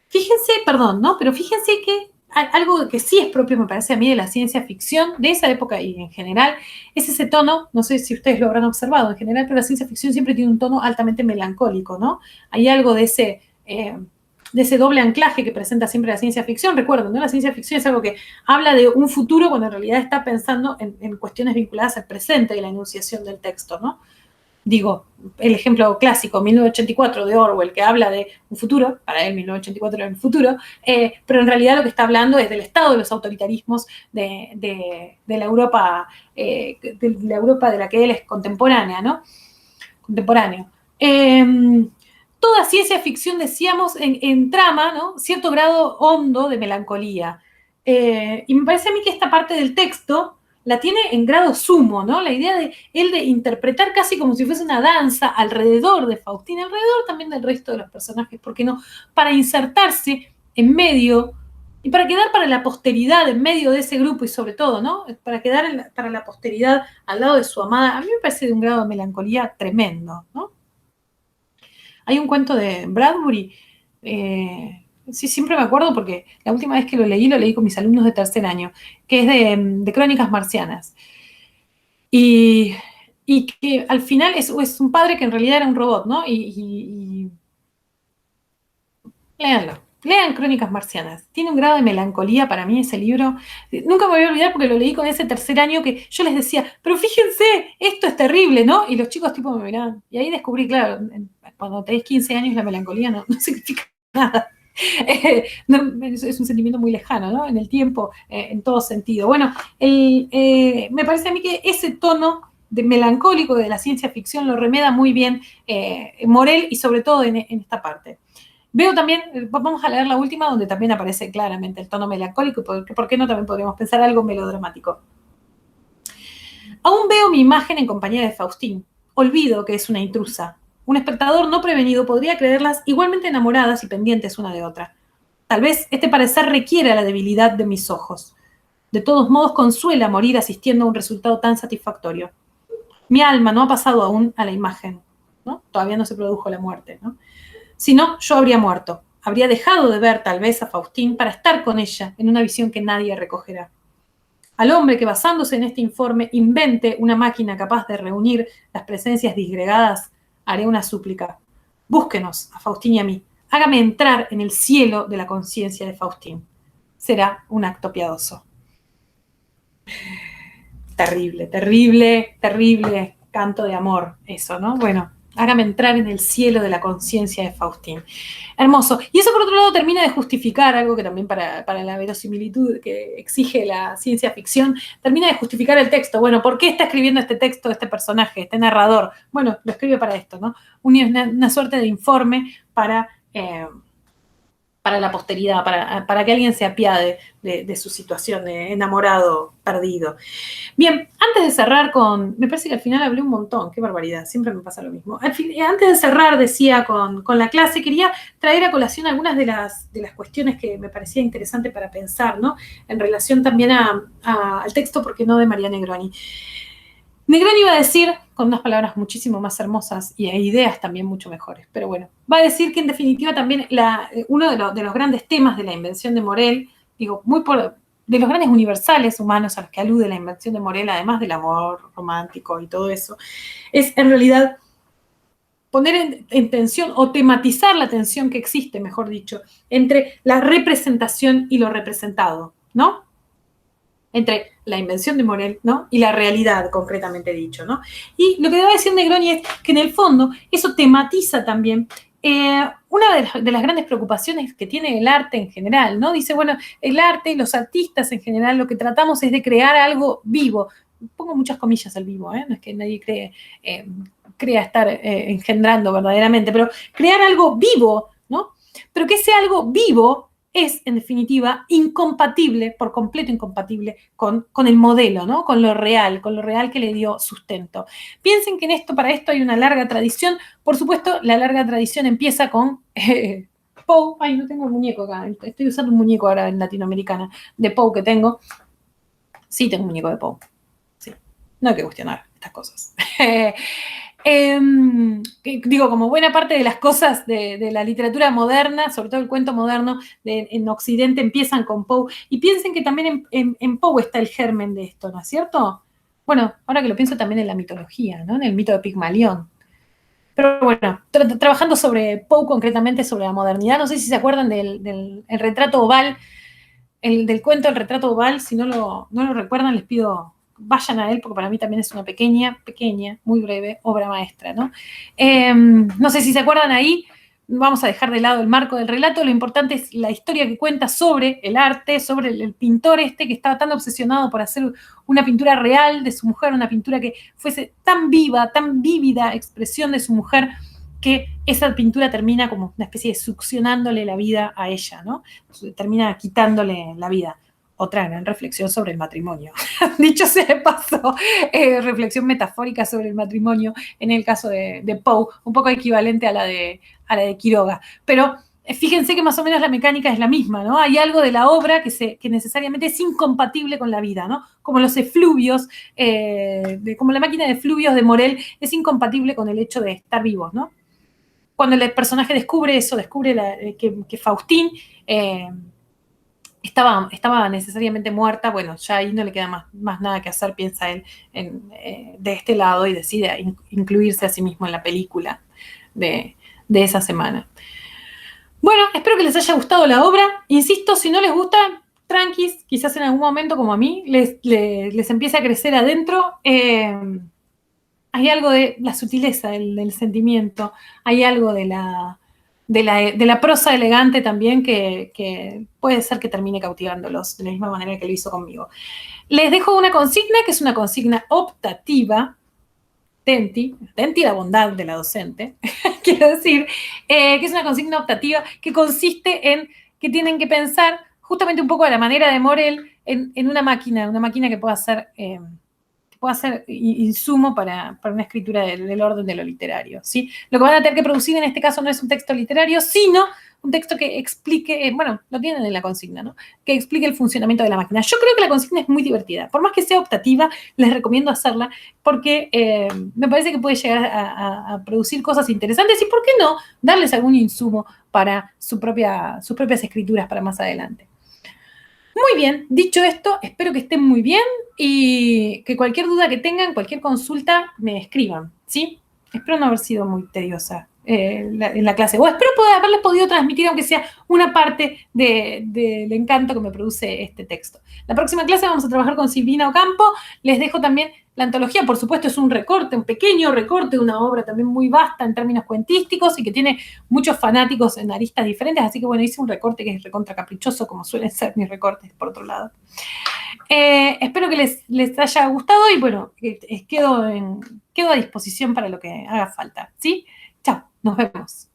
Fíjense, pero fíjense que algo que sí es propio, me parece a mí, de la ciencia ficción, de esa época y en general, es ese tono, no sé si ustedes lo habrán observado en general, pero la ciencia ficción siempre tiene un tono altamente melancólico, ¿no? Hay algo de ese doble anclaje que presenta siempre la ciencia ficción. Recuerden, ¿no? La ciencia ficción es algo que habla de un futuro cuando en realidad está pensando en cuestiones vinculadas al presente y la enunciación del texto, ¿no? Digo, el ejemplo clásico, 1984 de Orwell, que habla de un futuro, para él 1984 era el futuro, pero en realidad lo que está hablando es del estado de los autoritarismos de la Europa, de la Europa de la que él es contemporánea, ¿no? Contemporáneo. Toda ciencia ficción, decíamos, en trama, ¿no? Cierto grado hondo de melancolía. Y me parece a mí que esta parte del texto la tiene en grado sumo, ¿no? La idea de él de interpretar casi como si fuese una danza alrededor de Faustín, alrededor también del resto de los personajes, ¿por qué no? Para insertarse en medio y para quedar para la posteridad en medio de ese grupo, y sobre todo, ¿no? Para quedar para la posteridad al lado de su amada. A mí me parece de un grado de melancolía tremendo, ¿no? Hay un cuento de Bradbury, sí, siempre me acuerdo porque la última vez que lo leí con mis alumnos de tercer año, que es de Crónicas Marcianas. Y que al final es un padre que en realidad era un robot, ¿no? Y léanlo. Lean Crónicas Marcianas. Tiene un grado de melancolía para mí ese libro. Nunca me voy a olvidar porque lo leí con ese tercer año que yo les decía, pero fíjense, esto es terrible, ¿no? Y los chicos tipo me miraban. Y ahí descubrí, claro, cuando tenés 15 años la melancolía no significa nada. Es un sentimiento muy lejano, ¿no? En el tiempo, en todo sentido. Bueno, me parece a mí que ese tono de melancólico de la ciencia ficción lo remeda muy bien Morel y sobre todo en esta parte. Veo también, vamos a leer la última, donde también aparece claramente el tono melancólico, y por qué no también podríamos pensar algo melodramático. Aún veo mi imagen en compañía de Faustín. Olvido que es una intrusa. Un espectador no prevenido podría creerlas igualmente enamoradas y pendientes una de otra. Tal vez este parecer requiera la debilidad de mis ojos. De todos modos, consuela morir asistiendo a un resultado tan satisfactorio. Mi alma no ha pasado aún a la imagen, ¿no? Todavía no se produjo la muerte, ¿no? Si no, yo habría muerto. Habría dejado de ver tal vez a Faustín para estar con ella en una visión que nadie recogerá. Al hombre que basándose en este informe invente una máquina capaz de reunir las presencias disgregadas, haré una súplica. Búsquenos, a Faustín y a mí. Hágame entrar en el cielo de la conciencia de Faustín. Será un acto piadoso. Terrible, terrible, terrible canto de amor, eso, ¿no? Bueno, hágame entrar en el cielo de la conciencia de Faustín. Hermoso. Y eso, por otro lado, termina de justificar algo que también para la verosimilitud que exige la ciencia ficción, termina de justificar el texto. Bueno, ¿por qué está escribiendo este texto este personaje, este narrador? Bueno, lo escribe para esto, ¿no? Una suerte de informe para la posteridad, para que alguien se apiade de su situación de enamorado perdido. Bien, antes de cerrar me parece que al final hablé un montón, qué barbaridad, siempre me pasa lo mismo. Antes de cerrar, decía, con la clase, quería traer a colación algunas de las cuestiones que me parecía interesante para pensar, ¿no? En relación también al texto, ¿por qué no?, de María Negroni. Negroni va a decir, con unas palabras muchísimo más hermosas y ideas también mucho mejores, pero bueno, va a decir que en definitiva también uno de los grandes temas de la invención de Morel, digo, de los grandes universales humanos a los que alude la invención de Morel, además del amor romántico y todo eso, es en realidad poner en tensión o tematizar la tensión que existe, mejor dicho, entre la representación y lo representado, ¿no? Entre la invención de Morel, ¿no?, y la realidad, concretamente dicho, ¿no? Y lo que va a decir Negroni es que en el fondo eso tematiza también una de las grandes preocupaciones que tiene el arte en general, ¿no? Dice, bueno, el arte y los artistas en general lo que tratamos es de crear algo vivo. Pongo muchas comillas al vivo, no es que nadie crea estar engendrando verdaderamente, pero crear algo vivo, ¿no? Pero que ese algo vivo es, en definitiva, incompatible, por completo incompatible, con el modelo, ¿no? Con lo real que le dio sustento. Piensen que para esto hay una larga tradición. Por supuesto, la larga tradición empieza con Poe. Ay, no tengo el muñeco acá. Estoy usando un muñeco ahora en Latinoamericana de Poe que tengo. Sí, tengo un muñeco de Poe. Sí. No hay que cuestionar estas cosas. Digo, como buena parte de las cosas de la literatura moderna, sobre todo el cuento moderno en Occidente, empiezan con Poe. Y piensen que también en Poe está el germen de esto, ¿no es cierto? Bueno, ahora que lo pienso también en la mitología, ¿no? En el mito de Pigmalión. Pero bueno, trabajando sobre Poe, concretamente sobre la modernidad, no sé si se acuerdan del retrato oval, del cuento El retrato oval. Si no lo recuerdan, les pido vayan a él, porque para mí también es una pequeña, muy breve obra maestra, ¿no? No sé si se acuerdan ahí, vamos a dejar de lado el marco del relato, lo importante es la historia que cuenta sobre el arte, sobre el pintor que estaba tan obsesionado por hacer una pintura real de su mujer, una pintura que fuese tan viva, tan vívida expresión de su mujer, que esa pintura termina como una especie de succionándole la vida a ella, ¿no? Termina quitándole la vida. Otra gran reflexión sobre el matrimonio. Dicho sea de paso, reflexión metafórica sobre el matrimonio en el caso de Poe, un poco equivalente a la de Quiroga. Pero fíjense que más o menos la mecánica es la misma, ¿no? Hay algo de la obra que necesariamente es incompatible con la vida, ¿no? Como los efluvios, como la máquina de efluvios de Morel es incompatible con el hecho de estar vivos, ¿no? Cuando el personaje descubre que Faustín estaba necesariamente muerta, bueno, ya ahí no le queda más nada que hacer, piensa él de este lado, y decide incluirse a sí mismo en la película de esa semana. Bueno, espero que les haya gustado la obra. Insisto, si no les gusta, tranquis, quizás en algún momento, como a mí, les empiece a crecer adentro. Hay algo de la sutileza del sentimiento, hay algo de la de la prosa elegante también, que puede ser que termine cautivándolos de la misma manera que lo hizo conmigo. Les dejo una consigna, que es una consigna optativa, Tenti la bondad de la docente, quiero decir, que es una consigna optativa que consiste en que tienen que pensar justamente un poco a la manera de Morel en una máquina que pueda ser insumo para una escritura del orden de lo literario, ¿sí? Lo que van a tener que producir en este caso no es un texto literario, sino un texto que explique, bueno, lo tienen en la consigna, ¿no? Que explique el funcionamiento de la máquina. Yo creo que la consigna es muy divertida. Por más que sea optativa, les recomiendo hacerla porque me parece que puede llegar a producir cosas interesantes y, ¿por qué no?, darles algún insumo para sus propias escrituras para más adelante. Muy bien, dicho esto, espero que estén muy bien y que cualquier duda que tengan, cualquier consulta, me escriban, ¿sí? Espero no haber sido muy tediosa en la clase, o espero haberles podido transmitir, aunque sea una parte del encanto que me produce este texto. La próxima clase vamos a trabajar con Silvina Ocampo. Les dejo también la antología, por supuesto, es un recorte, un pequeño recorte de una obra también muy vasta en términos cuentísticos y que tiene muchos fanáticos en aristas diferentes, así que bueno, hice un recorte que es recontra caprichoso, como suelen ser mis recortes, por otro lado. Espero que les haya gustado y bueno, quedo a disposición para lo que haga falta, ¿sí? Chao, nos vemos.